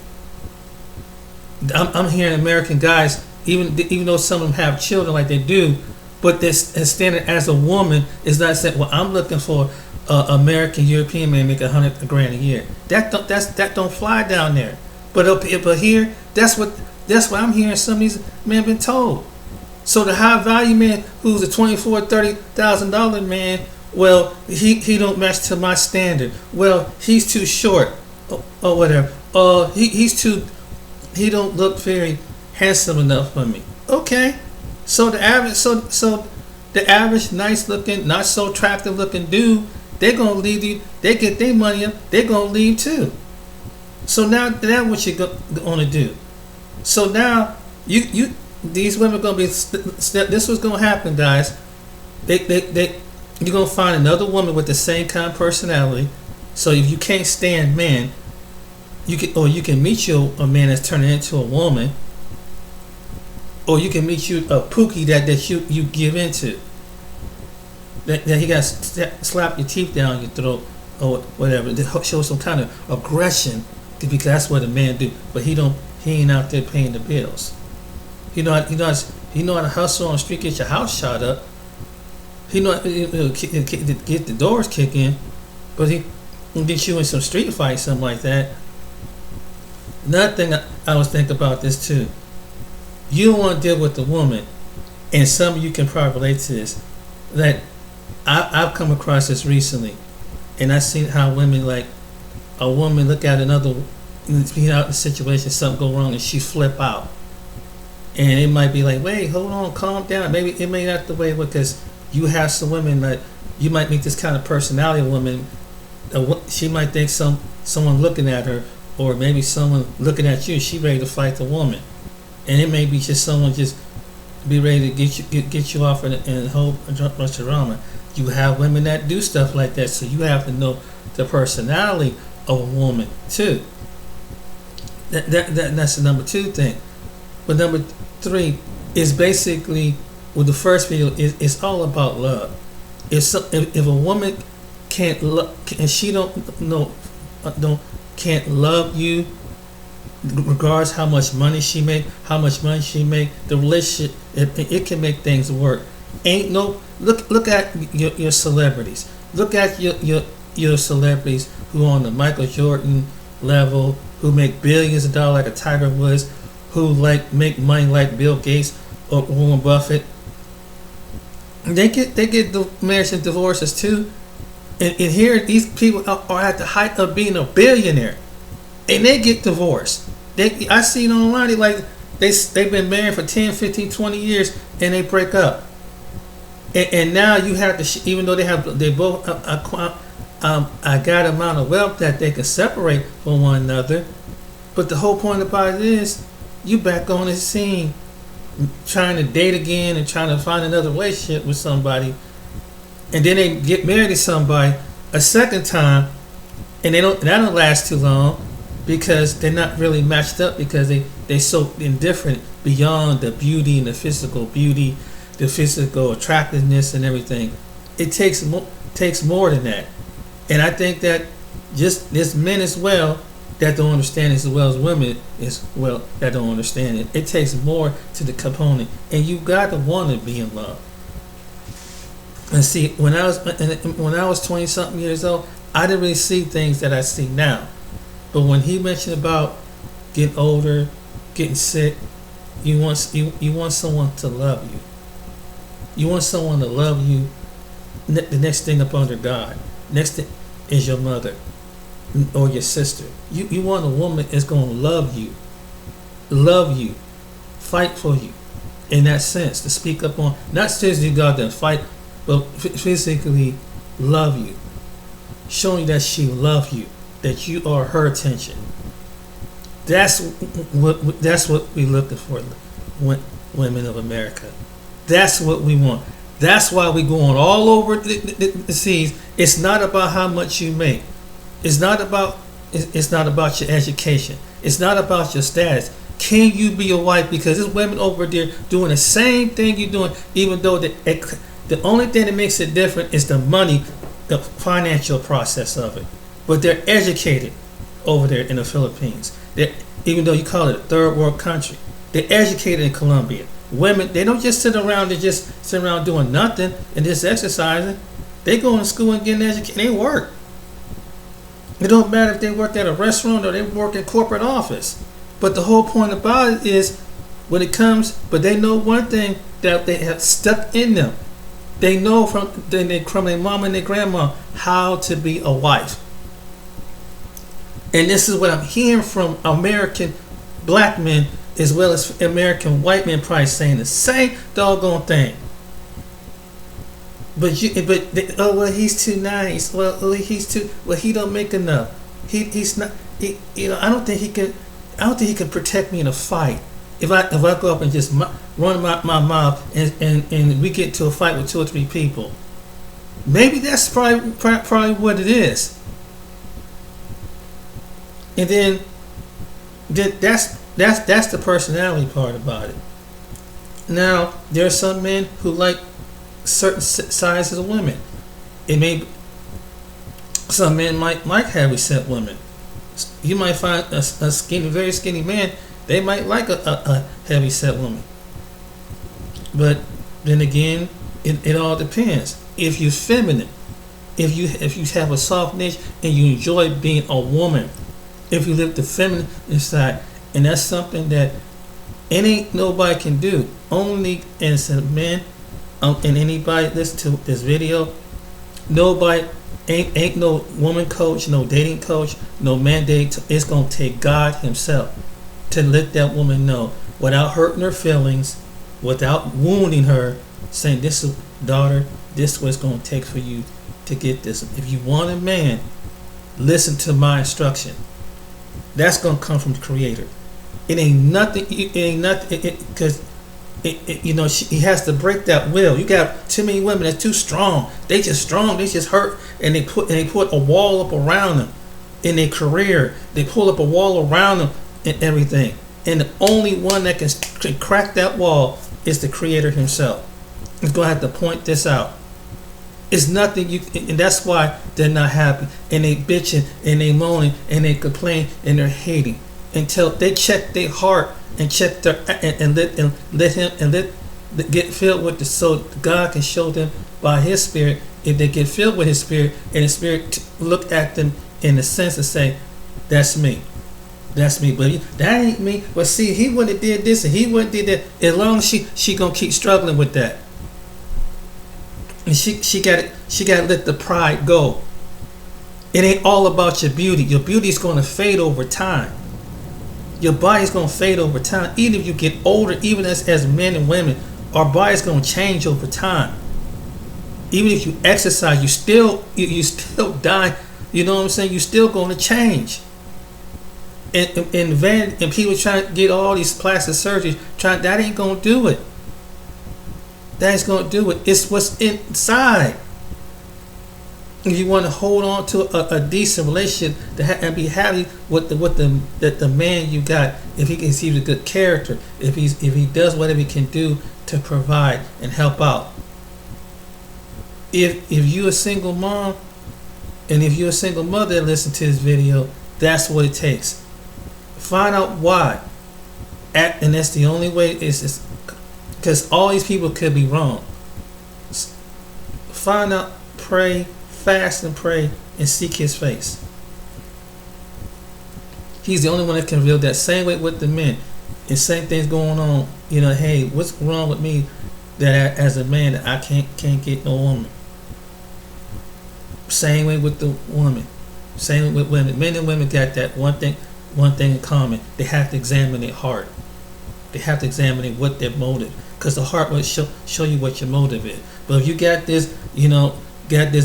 I'm hearing American guys, even though some of them have children like they do, but they're standing as a woman is not saying, well, I'm looking for American European man make $100,000 a year. That don't fly down there. But here, that's what I'm hearing some of these men been told. So the high value man who's a $24,000-$30,000 man, well, he don't match to my standard. Well, he's too short, or whatever. He don't look very handsome enough for me. Okay, so the average nice looking, not so attractive looking dude, they're gonna leave you. They get their money up, they're gonna leave too. So now what you're gonna do? So now you these women are gonna be. This was gonna happen, guys. You're gonna find another woman with the same kind of personality. So if you can't stand men, you can meet you a man that's turning into a woman, or you can meet you a pookie that you give into. That he got slap your teeth down your throat or whatever. To show some kind of aggression, because that's what a man do. But he ain't out there paying the bills. He know how to hustle on the street, get your house shot up. He know how to get the doors kicked in, but he can get you in some street fight, something like that. Another thing I was thinking about this too. You don't want to deal with the woman, and some of you can probably relate to this. That I've come across this recently, and I've seen how women, like a woman look at another, being out in a situation, something go wrong, and she flip out. And it might be like, wait, hold on, calm down. Maybe it may not the way, because you have some women that you might meet this kind of personality woman. She might think someone looking at her, or maybe someone looking at you. She ready to fight the woman, and it may be just someone just be ready to get you off in a whole bunch of drama. You have women that do stuff like that, so you have to know the personality of a woman too. That's the number two thing. But number three is basically, with the first video, it's all about love. If a woman can't love, and she can't love you, regardless how much money she make, the relationship it can make things work. Ain't no look at your celebrities. Look at your celebrities who are on the Michael Jordan level, who make billions of dollars like a Tiger Woods, who make money like Bill Gates or Warren Buffett. They get the marriage and divorces too. And here these people are at the height of being a billionaire, and they get divorced. I seen online they've been married for 10, 15, 20 years, and they break up. And now you have to, even though they both a got amount of wealth that they can separate from one another, but the whole point about it is you back on the scene, trying to date again and trying to find another relationship with somebody, and then they get married to somebody a second time, and that don't last too long, because they're not really matched up, because they so indifferent beyond the beauty and the physical beauty, the physical attractiveness and everything. It takes more than that. And I think that just there's men as well that don't understand it, as well as women as well that don't understand it. It takes more to the component, and you got to want to be in love. And see, when I was 20 something years old, I didn't really see things that I see now. But when he mentioned about getting older, getting sick, you want someone to love you. You want someone to love you. The next thing up under God. Next thing is your mother or your sister. You want a woman that's going to love you, fight for you, in that sense, to speak up on, not physically go out there and fight, but physically love you, showing that she loves you, that you are her attention. That's what we're looking for, women of America. That's what we want. That's why we're going all over the seas. It's not about how much you make. It's not about your education. It's not about your status. Can you be a wife? Because there's women over there doing the same thing you're doing, even though the only thing that makes it different is the money, the financial process of it. But they're educated over there in the Philippines. Even though you call it a third world country, they're educated in Colombia. Women, they don't just sit around doing nothing and just exercising. They go to school and get an education. They work. It don't matter if they work at a restaurant or they work in corporate office. But the whole point about it is but they know one thing that they have stuck in them. They know from their mom and their grandma how to be a wife. And this is what I'm hearing from American black men as well as American white men probably saying the same doggone thing. Well, he's too nice. He don't make enough. He's not. I don't think he can protect me in a fight. If I go up and just run my mouth and we get to a fight with 2 or 3 people, maybe that's probably what it is. And then that's the personality part about it. Now there are some men who like certain sizes of women. Some men might like heavy set women. You might find a very skinny man. They might like a heavy set woman. But then again, it all depends. If you're feminine, if you have a soft niche and you enjoy being a woman, if you live the feminine side, and that's something that ain't nobody can do. Only innocent men and anybody listen to this video, nobody ain't no woman coach, no dating coach, no mandate. It's gonna take God Himself to let that woman know without hurting her feelings, without wounding her, saying, "This is daughter, this is what it's gonna take for you to get this. If you want a man, listen to my instruction." That's gonna come from the Creator. It ain't nothing. Because he has to break that will. You got too many women that's too strong. They just strong. They just hurt, and they put a wall up around them in their career. They pull up a wall around them and everything. And the only one that can crack that wall is the Creator Himself. He's gonna have to point this out. It's nothing and that's why they're not happy, and they bitching and they moaning and they complain and they're hating until they check their heart and check their and let get filled with so God can show them by His Spirit. If they get filled with His Spirit and the Spirit look at them in the sense and say, "That's me." But that ain't me. But see, he wouldn't have did this and he wouldn't did that. As long as she gonna keep struggling with that. And she got to let the pride go. It ain't all about your beauty. Your beauty is going to fade over time. Your body's going to fade over time. Even if you get older, even as men and women, our body's going to change over time. Even if you exercise, you still die. You know what I'm saying? You're still going to change. And people trying to get all these plastic surgeries, that ain't going to do it. That's going to do it. It's what's inside. If you want to hold on to a decent relationship and be happy with the man you got, if he's a good character, if he does whatever he can do to provide and help out. If you're a single mom and if you're a single mother and listen to this video, that's what it takes. Find out why, and that's the only way. Is because all these people could be wrong. Find out, pray, fast and pray, and seek His face. He's the only one that can reveal that. Same way with the men. And same things going on. Hey, what's wrong with me that as a man that I can't get no woman? Same way with the woman. Same way with women. Men and women got that one thing in common. They have to examine their heart. They have to examine what their motive. Because the heart will show you what your motive is. But if you got this,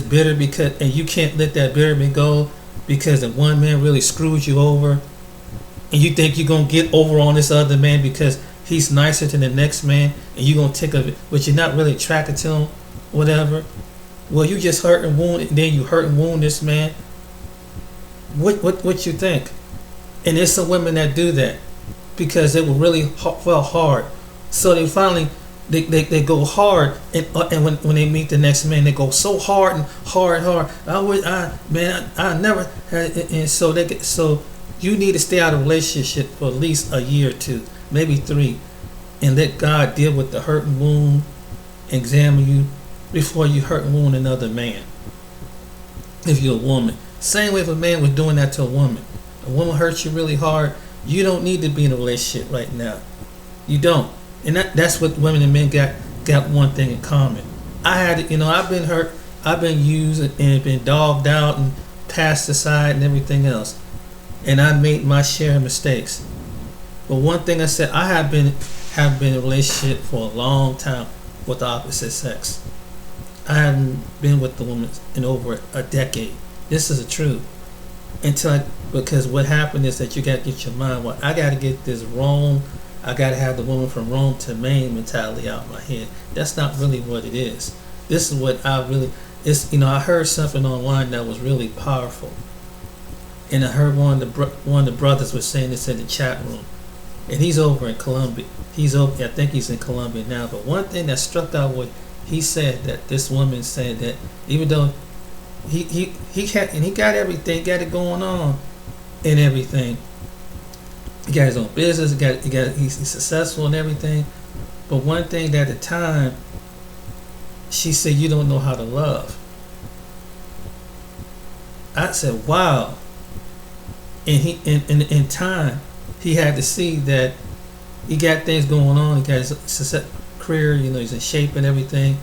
bitter and you can't let that bitterness go because the one man really screwed you over, and you think you're gonna get over on this other man because he's nicer than the next man, and you're gonna take of it, but you're not really attracted to him, whatever. Well, you just hurt and wound, and then you hurt and wound this man. What you think? And there's some women that do that. because they were really fell hard. So they finally they go hard, and when they meet the next man, they go so hard and hard. I never had, and so so you need to stay out of a relationship for at least a year or two, maybe 3, and let God deal with the hurt and wound, examine you before you hurt and wound another man. If you're a woman, same way if a man was doing that to a woman hurts you really hard, you don't need to be in a relationship right now. You don't. And that's what women and men got one thing in common. I've been hurt, I've been used and been dogged out and passed aside and everything else. And I made my share of mistakes. But one thing I said, I have been in a relationship for a long time with the opposite sex. I haven't been with the woman in over a decade. This is the truth. Because what happened is that you got to get your mind, well, I got to get this Rome, I got to have the woman from Rome to Maine mentality out of my head. That's not really what it is. This is what I heard something online that was really powerful. And I heard one of the brothers was saying this in the chat room. And he's over in Colombia. I think he's in Colombia now. But one thing that struck out what he said, that this woman said that even though he got everything, got it going on and everything. He got his own business. He's successful and everything. But one thing at the time, she said, "You don't know how to love." I said, "Wow." And he in time, he had to see that he got things going on. He got his success, career. He's in shape and everything.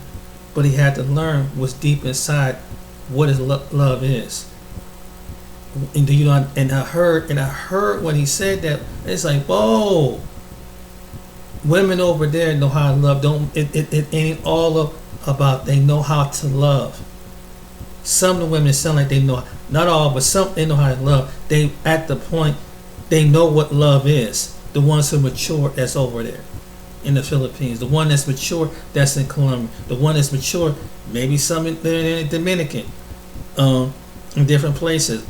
But he had to learn what's deep inside, what his love is. And I heard when he said that, it's like, whoa. Women over there know how to love. It ain't all about they know how to love. Some of the women sound like they know, not all, but some, they know how to love. They at the point they know what love is. The ones who mature that's over there in the Philippines, the one that's mature that's in Colombia, the one that's mature maybe some in the Dominican, in different places.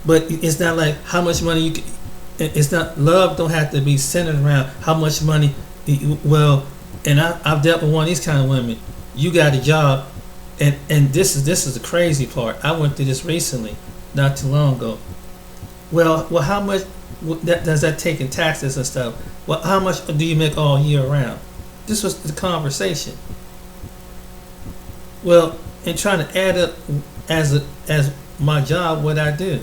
But it's not like how much money you can. It's not, love don't have to be centered around how much money. Well, and I've dealt with one of these kind of women. You got a job, and this is the crazy part. I went through this recently, not too long ago. Well, how much does that take in taxes and stuff? Well, how much do you make all year round? This was the conversation. Well, in trying to add up as my job, what I do.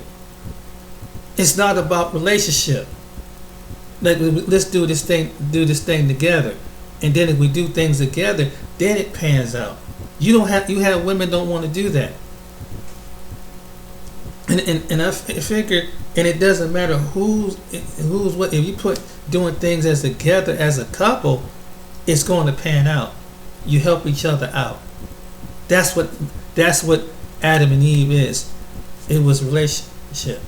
It's not about relationship. Like, let's do this thing together, and then if we do things together, then it pans out. You have women don't want to do that, and I figured, and it doesn't matter who's what. If you put doing things as together as a couple, it's going to pan out. You help each other out. That's what Adam and Eve is. It was relationship.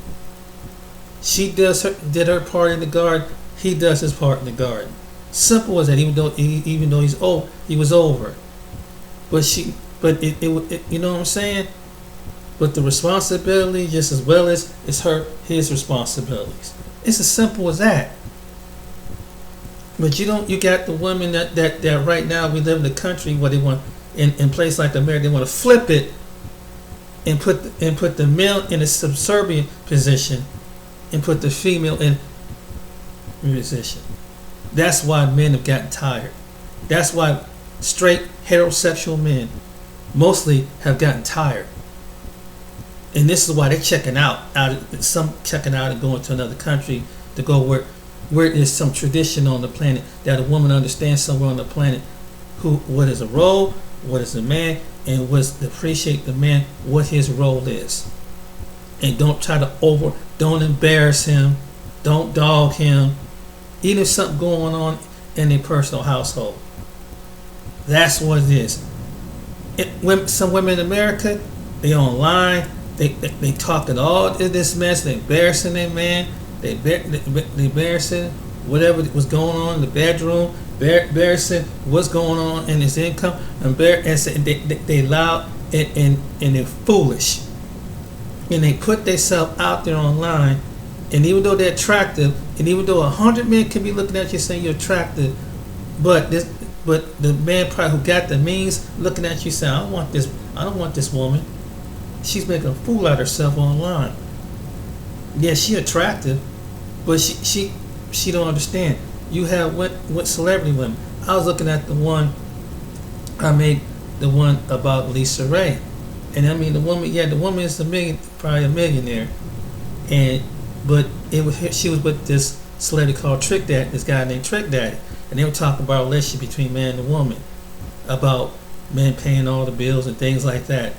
She did her part in the garden. He does his part in the garden. Simple as that. Even though he's old, he was over. But it you know what I'm saying? But the responsibility, just as well as it's his responsibilities. It's as simple as that. But you got the women that right now we live in the country where they want in place like America, they want to flip it and put the male in a subservient position and put the female in position. That's why men have gotten tired. That's why straight heterosexual men mostly have gotten tired. And this is why they're checking out some checking out and going to another country to go where there's some tradition on the planet that a woman understands somewhere on the planet what is a role, what is a man, and what's to appreciate the man, what his role is. And don't don't embarrass him, don't dog him, even if something going on in their personal household. That's what it is. Some women in America, they online, they talking all this mess, they embarrassing their man, they embarrassing whatever was going on in the bedroom, embarrassing what's going on in his income, and they loud and they're foolish. And they put themselves out there online, and even though they're attractive, And even though 100 men can be looking at you saying you're attractive, but the man probably who got the means looking at you saying, I don't want this woman. She's making a fool out of herself online. Yeah, she attractive, but she don't understand. You have what celebrity women. I was looking at the one I made, the one about Lisa Ray, and I mean the woman is probably a millionaire, but she was with this celebrity called Trick Daddy, this guy named Trick Daddy, and they were talking about a relationship between man and woman, about men paying all the bills and things like that.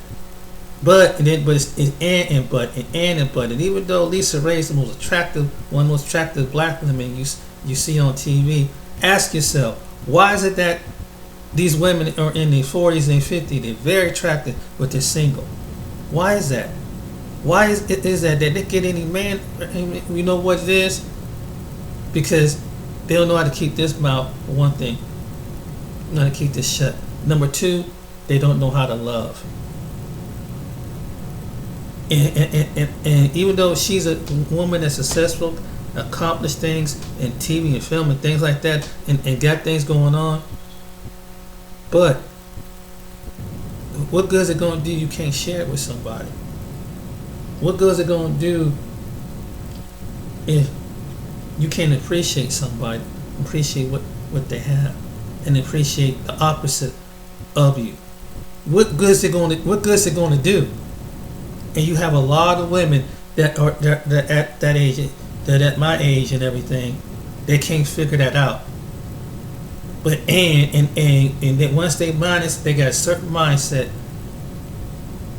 But it's and even though Lisa Ray is the most attractive, one of the most attractive black women you see on TV, ask yourself, why is it that these women are in their 40s and 50s, they're very attractive, but they're single? Why is that? Why is that they get any man? You know what it is? Because they don't know how to keep this mouth, for one thing, know how to keep this shut. Number two, they don't know how to love. And even though she's a woman that's successful, accomplished things in TV and film and things like that, and got things going on, but what good is it going to do? You can't share it with somebody. What good is it going to do if you can't appreciate somebody, appreciate what they have, and appreciate the opposite of you? What good is it going to do? And you have a lot of women that are at that age, that at my age and everything, they can't figure that out. But and then once they got a certain mindset,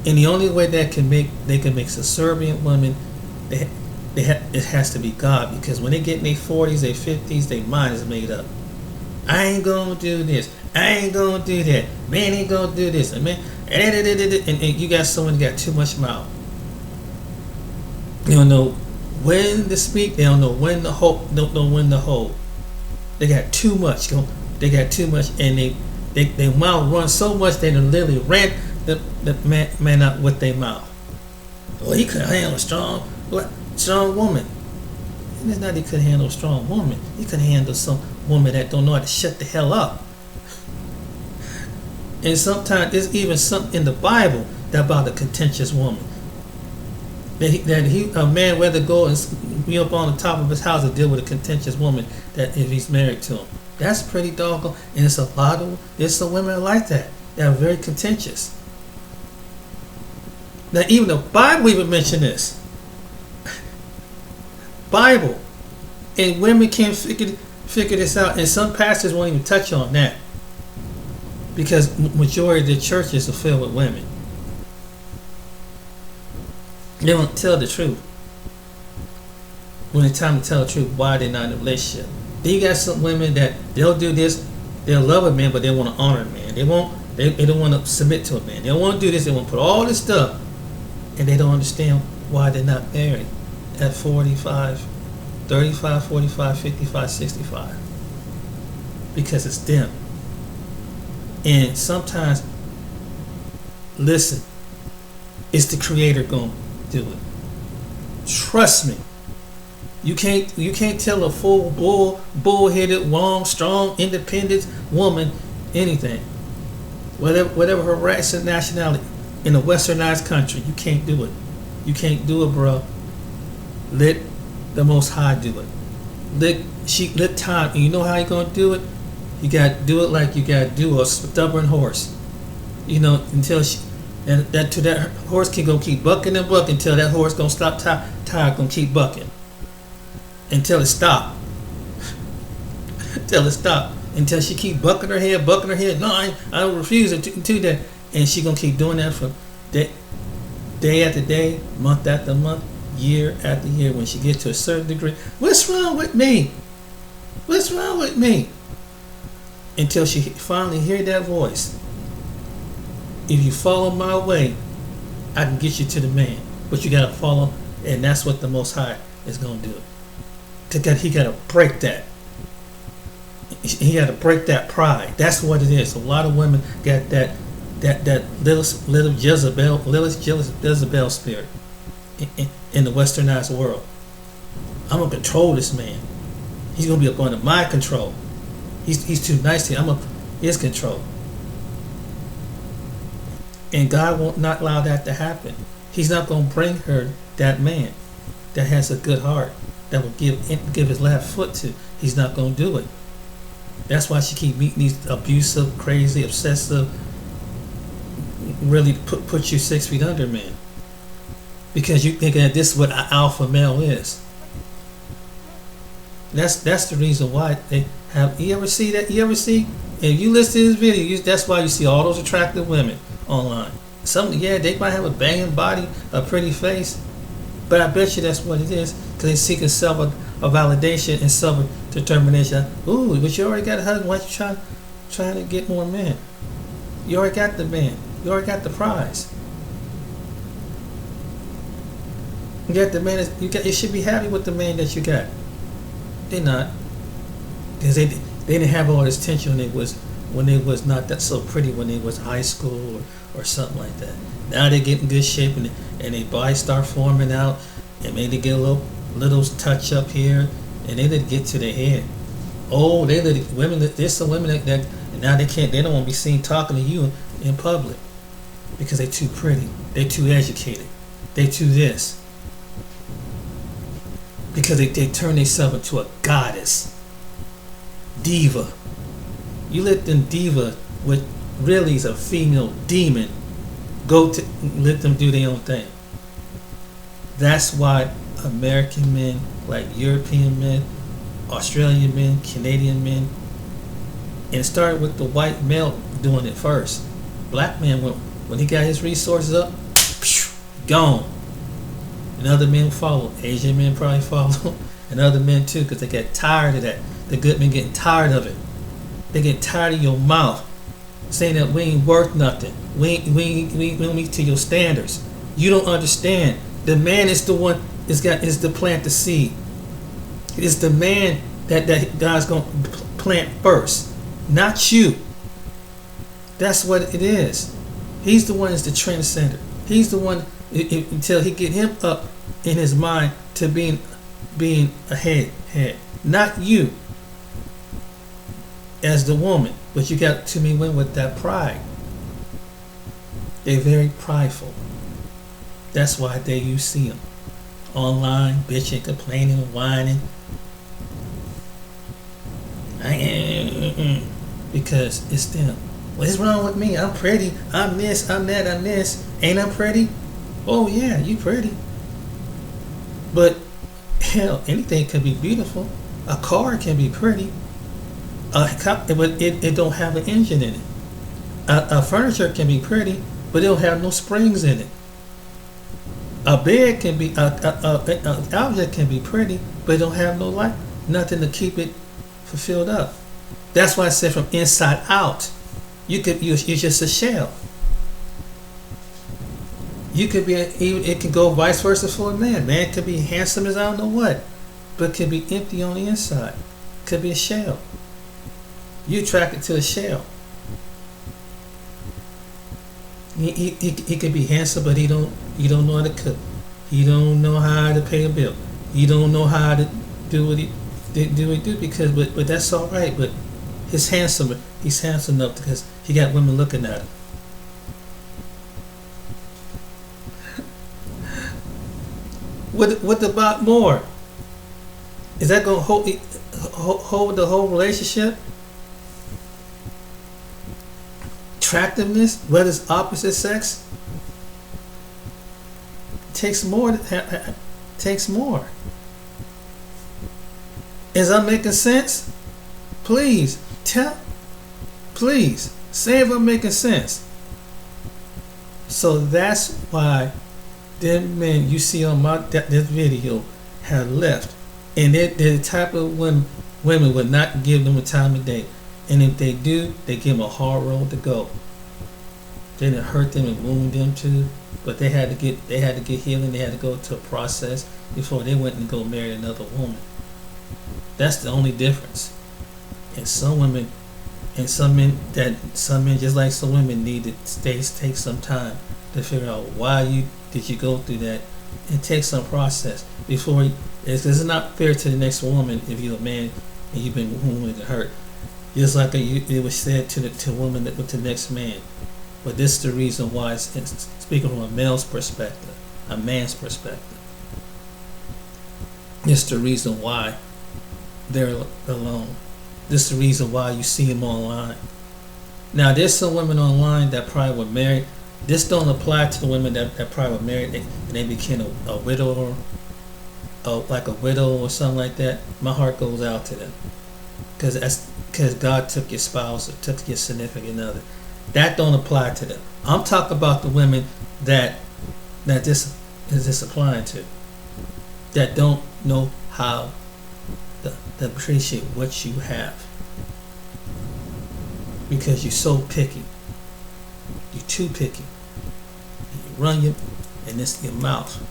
and the only way they can make subservient women, it has to be God, because when they get in their 40s, their 50s, their mind is made up. I ain't gonna do this. I ain't gonna do that. Man ain't gonna do this. And man, and you got someone that got too much mouth. They don't know when to speak. They don't know when to hold. Don't know when to hold. They got too much. They got too much, and they mouth run so much they done literally ran the man out with their mouth. Well, he couldn't handle a strong woman. And it's not he couldn't handle a strong woman. He couldn't handle some woman that don't know how to shut the hell up. And sometimes there's even something in the Bible that about a contentious woman. A man rather go and be up on the top of his house and deal with a contentious woman that if he's married to him. That's pretty doggone. And there's some women like that are very contentious. Now even the Bible even mentioned this. Bible. And women can't figure this out, and some pastors won't even touch on that, because majority of the churches are filled with women. They don't tell the truth. When it's time to tell the truth, why they're not in a relationship. Then you got some women that they'll do this, they'll love a man, but they want to honor a man. They don't want to submit to a man. They don't want to do this, they want to put all this stuff, and they don't understand why they're not married at 45, 35, 45, 55, 65. Because it's them. And sometimes, listen, it's the Creator going to do it. Trust me. You can't tell a full bull-headed, long, strong, independent woman anything. Whatever her race and nationality in a westernized country, you can't do it. You can't do it, bro. Let the Most High do it. Let time. And you know how you gonna do it? You gotta do it like you gotta do a stubborn horse. Until that horse can go keep bucking and bucking until that horse gonna stop. Tired gonna keep bucking until it stop. Until she keep bucking her head. No, I refuse to do that, and she gonna keep doing that for day after day, month after month, year after year. When she gets to a certain degree, what's wrong with me? Until she finally hear that voice. If you follow my way, I can get you to the man. But you gotta follow, and that's what the Most High is gonna do. He gotta break that. He gotta break that pride. That's what it is. A lot of women got that little Jezebel spirit in the westernized world. I'm gonna control this man. He's gonna be up under my control. He's too nice to you. I'm up his control. And God won't not allow that to happen. He's not gonna bring her that man that has a good heart, that will give his left foot to. He's not gonna do it. That's why she keep meeting these abusive, crazy, obsessive, really put you 6 feet under men. Because you thinking that this is what an alpha male is. That's the reason why they have. You ever see that? You ever see? If you listen to this video, that's why you see all those attractive women online. They might have a banging body, a pretty face, but I bet you that's what it is, because they're seeking self-validation and self-determination. Ooh, but you already got a husband. Why you trying to get more men? You already got the man. You already got the prize. You got the man. You should be happy with the man that you got. They're not, because they didn't have all this tension when they was not that so pretty when they was high school or something like that. Now they get in good shape and their body start forming out, and maybe they get a little touch up here, and they let it get to their head. Oh, there's some women that now they don't want to be seen talking to you in public because they're too pretty, they're too educated, they're too this. Because they turn themselves into a goddess, diva. You let them diva, which really is a female demon, let them do their own thing. That's why American men, like European men, Australian men, Canadian men, and it started with the white male doing it first. Black man, when he got his resources up, gone. And other men follow. Asian men probably follow. And other men too, because they get tired of that. The good men getting tired of it. They get tired of your mouth saying that we ain't worth nothing. We don't meet to your standards. You don't understand. The man is the one is to plant the seed. It's the man that God's gonna plant first, not you. That's what it is. He's the one that's the transcender. He's the one until he get him up in his mind to being a head, not you as the woman. But you got too many women with that pride. They're very prideful. That's why you see them online bitching, complaining, whining. Because it's them. What's wrong with me? I'm pretty. I'm this. I'm that. I'm this. Ain't I pretty? Oh yeah, you pretty. But hell, anything can be beautiful. A car can be pretty. But it don't have an engine in it. A furniture can be pretty, but it don't have no springs in it. A bed can be an object can be pretty, but it don't have no light, nothing to keep it fulfilled up. That's why I said from inside out, you're just a shell. You could be it can go vice versa for a man. Man could be handsome as I don't know what, but could be empty on the inside. Could be a shell. You attracted to a shell. He could be handsome, but he don't know how to cook. He don't know how to pay a bill. He don't know how to do what he do because but that's all right. But he's handsome enough because he got women looking at him. What about more? Is that gonna hold the whole relationship? Attractiveness, whether it's opposite sex, takes more. Takes more. Is that making sense? Please say if I'm making sense. So that's why them men you see on this video have left, and they're the type of women would not give them a time of day, and if they do, they give them a hard road to go. They didn't hurt them and wound them too, but they had to get healing. They had to go to a process before they went and go marry another woman. That's the only difference. And some women, and some men just like some women need to take some time to figure out why did you go through that, and take some process before It's not fair to the next woman if you're a man and you've been wounded and hurt. Just like it was said to the woman with the next man. But this is the reason why it's speaking from a male's perspective, a man's perspective. This is the reason why they're alone. This is the reason why you see them online. Now, there's some women online that probably were married. This don't apply to the women that probably were married and they became a widower, like a widow or something like that. My heart goes out to them, because God took your spouse or took your significant other. That don't apply to them. I'm talking about the women that this is this applying to, that don't know how to appreciate what you have, because you're so picky. You're too picky. You run your mouth,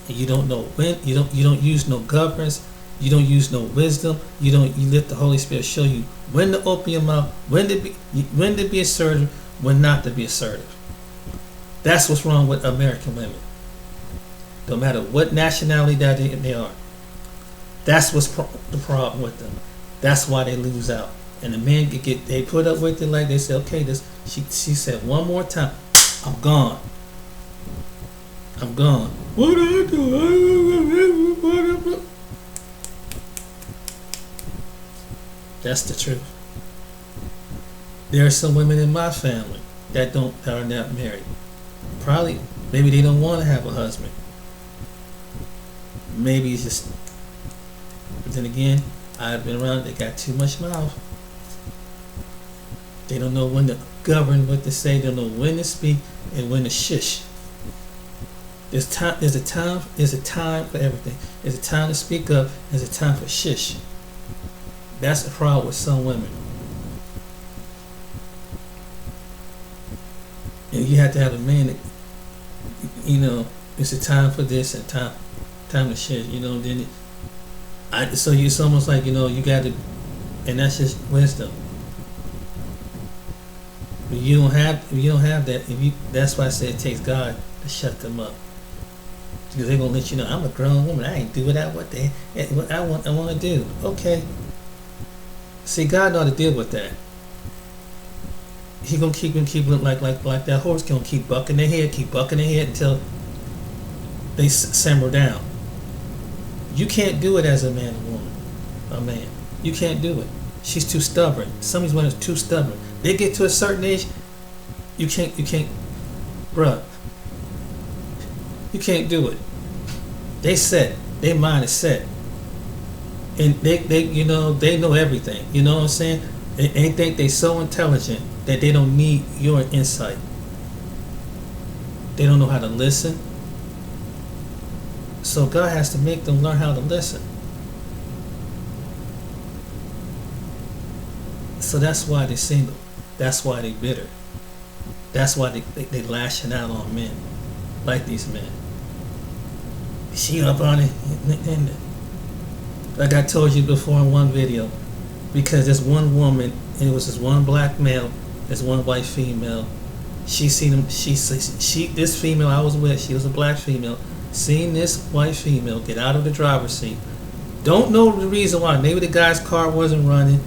and you don't know when. You don't use no governance. You don't use no wisdom. You let the Holy Spirit show you when to open your mouth, when to be assertive, when not to be assertive. That's what's wrong with American women. No matter what nationality that they are. That's what's the problem with them. That's why they lose out. And the men they put up with it like they say, okay, she said one more time, I'm gone. I'm gone. What I do? That's the truth. There are some women in my family that are not married. Probably, maybe they don't want to have a husband. Maybe it's just. But then again, I've been around. They got too much mouth. They don't know when to govern, what to say. They don't know when to speak and when to shush. There's a time for everything. There's a time to speak up. There's a time for shush. That's the problem with some women. And you have to have a man that, it's a time for this and time to shush. Then so it's almost like you got to, and that's just wisdom. But you don't have that. That's why I say it takes God to shut them up. Because they're gonna let you know, I'm a grown woman. I ain't doing what I want to do. Okay. See, God know how to deal with that. He gonna keep them like that horse. Gonna keep bucking their head until they simmer down. You can't do it as a man or woman. A man, you can't do it. She's too stubborn. Some of these women are too stubborn. They get to a certain age, you can't, bruh. You can't do it. They set. Their mind is set. And they know everything. You know what I'm saying? They think they so intelligent that they don't need your insight. They don't know how to listen. So God has to make them learn how to listen. So that's why they're single. That's why they're bitter. That's why they lashing out on men like these men. She up on it. Like I told you before in one video, because there's one woman, and it was this one black male, there's one white female. She seen him. This female I was with, she was a black female, seen this white female get out of the driver's seat. Don't know the reason why. Maybe the guy's car wasn't running.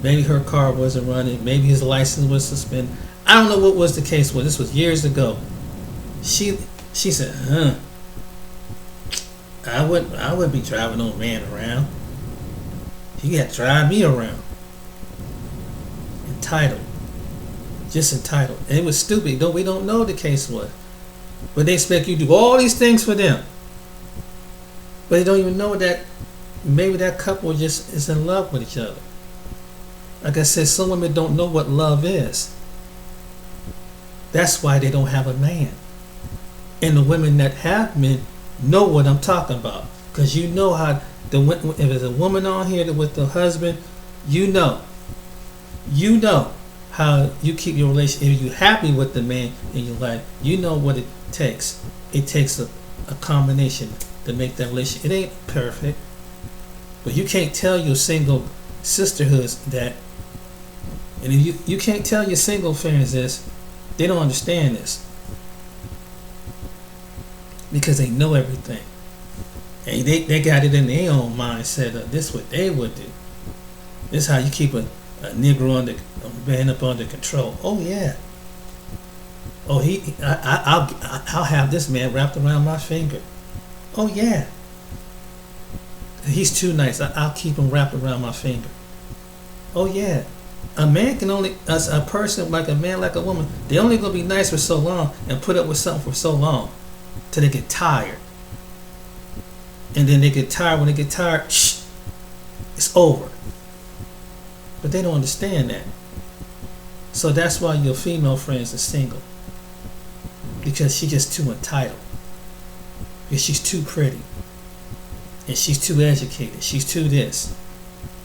Maybe her car wasn't running. Maybe his license was suspended. I don't know what was the case. This was years ago. She said, I wouldn't be driving no man around. He got to drive me around. Entitled. Just entitled. And it was stupid. We don't know the case was. But they expect you to do all these things for them. But they don't even know that maybe that couple just is in love with each other. Like I said, some women don't know what love is. That's why they don't have a man. And the women that have men know what I'm talking about. Because you know how, if there's a woman on here with the husband, you know how you keep your relationship. If you're happy with the man in your life, you know what it takes. It takes a combination to make that relationship. It ain't perfect. But you can't tell your single sisterhoods that, and if you can't tell your single friends this, they don't understand this. Because they know everything. And they got it in their own mindset of this what they would do. This how you keep a Negro under a man up under control. Oh yeah. Oh I'll have this man wrapped around my finger. Oh yeah. He's too nice. I'll keep him wrapped around my finger. Oh yeah. A man can only, as a person like a man like a woman, they only gonna be nice for so long and put up with something for so long till they get tired. And then they get tired. When they get tired, shh, it's over. But they don't understand that. So that's why your female friends are single. Because she's just too entitled. Because she's too pretty. And she's too educated. She's too this.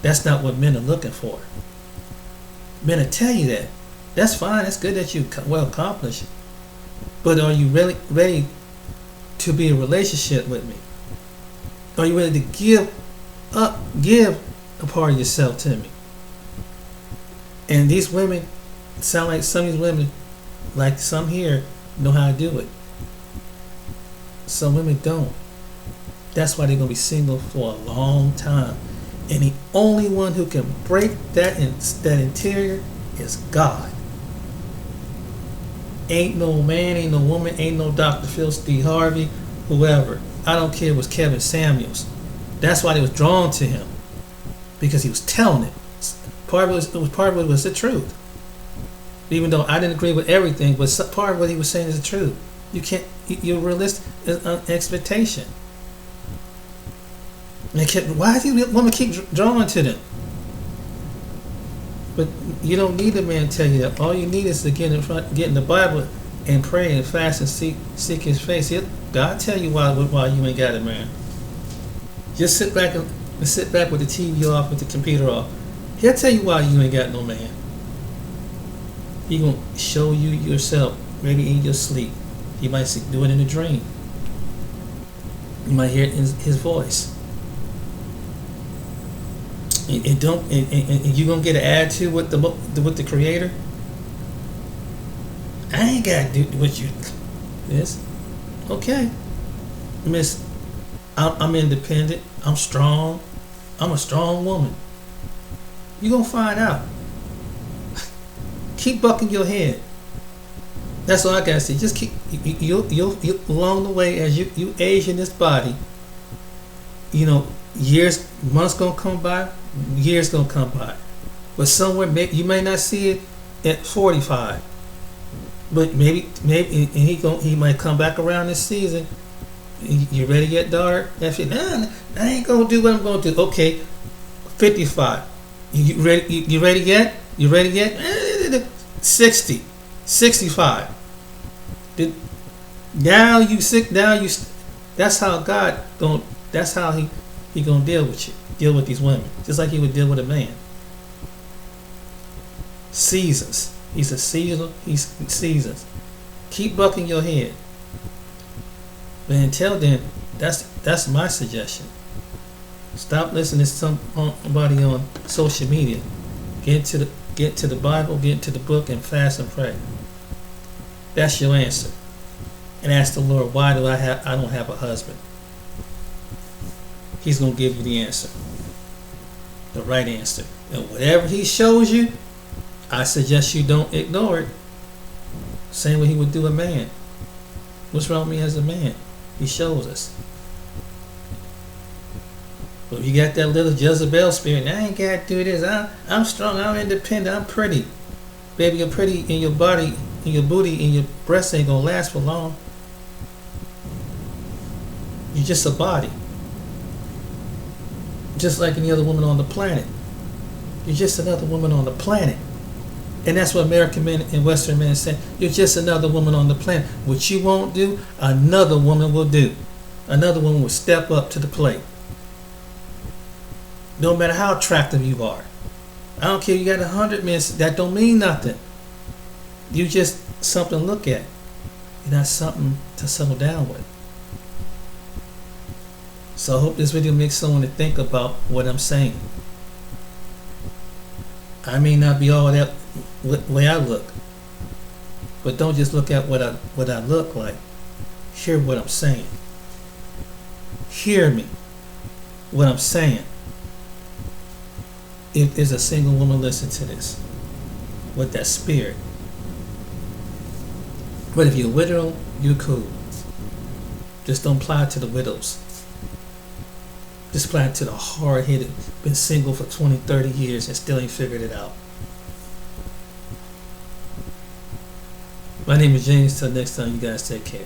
That's not what men are looking for. Men will tell you that. That's fine. That's good that you well accomplished. But are you really ready to be in a relationship with me? Are you ready to give a part of yourself to me? And these women sound like some of these women, like some here, know how to do it. Some women don't. That's why they're gonna be single for a long time. And the only one who can break that interior is God. Ain't no man, ain't no woman, ain't no Dr. Phil, Steve Harvey, whoever. I don't care. It was Kevin Samuels. That's why they was drawn to him, because he was telling it. Part of it was the truth. Even though I didn't agree with everything, but part of what he was saying is the truth. You can't. You're realistic expectation. And why do you want to keep drawing to them? But you don't need a man to tell you that. All you need is to get in the Bible and pray and fast and seek His face. God tell you why you ain't got it, man. Just sit back with the TV off, with the computer off. He'll tell you why you ain't got no man. He gonna show you yourself, maybe in your sleep. He might do it in a dream. You might hear his voice. And you gonna get an attitude with the Creator. I ain't gotta do what you this. Okay, Miss. I'm independent. I'm strong. I'm a strong woman. You gonna find out. Keep bucking your head. That's all I gotta say. Just keep you along the way as you age in this body. Years, months gonna come by. Years gonna come by. But somewhere you may not see it at 45. But maybe and he might come back around this season. You ready yet, daughter? I ain't gonna do what I'm gonna do. Okay, 55. You ready? You ready yet? You ready yet? 60, 65. Now you sick. Now you. That's how God going. That's how he gonna deal with you. Deal with these women, just like he would deal with a man. Seasons. He's a seasonal. He's seasons. Keep bucking your head. But until then, that's my suggestion. Stop listening to somebody on social media. Get to the Bible, get into the book, and fast and pray. That's your answer. And ask the Lord, why do I don't have a husband? He's gonna give you the answer, the right answer. And whatever He shows you, I suggest you don't ignore it. Same way He would do a man. What's wrong with me as a man? He shows us. But if you got that little Jezebel spirit, I ain't got to do this. I'm strong. I'm independent. I'm pretty. Baby, you're pretty in your body, in your booty, in your breasts ain't going to last for long. You're just a body. Just like any other woman on the planet. You're just another woman on the planet. And that's what American men and Western men say. You're just another woman on the planet. What you won't do, another woman will do. Another woman will step up to the plate. No matter how attractive you are. I don't care, you got 100 men, that don't mean nothing. You just something to look at. You're not something to settle down with. So I hope this video makes someone to think about what I'm saying. I may not be all that way I look, but don't just look at what I look like. Hear what I'm saying. hear me, what I'm saying. If there's a single woman listen to this with that spirit. But if you're a widow, you're cool. Just don't apply it to the widows. Just apply it to the hard-headed, been single for 20, 30 years and still ain't figured it out. My name is James. Till next time, you guys take care.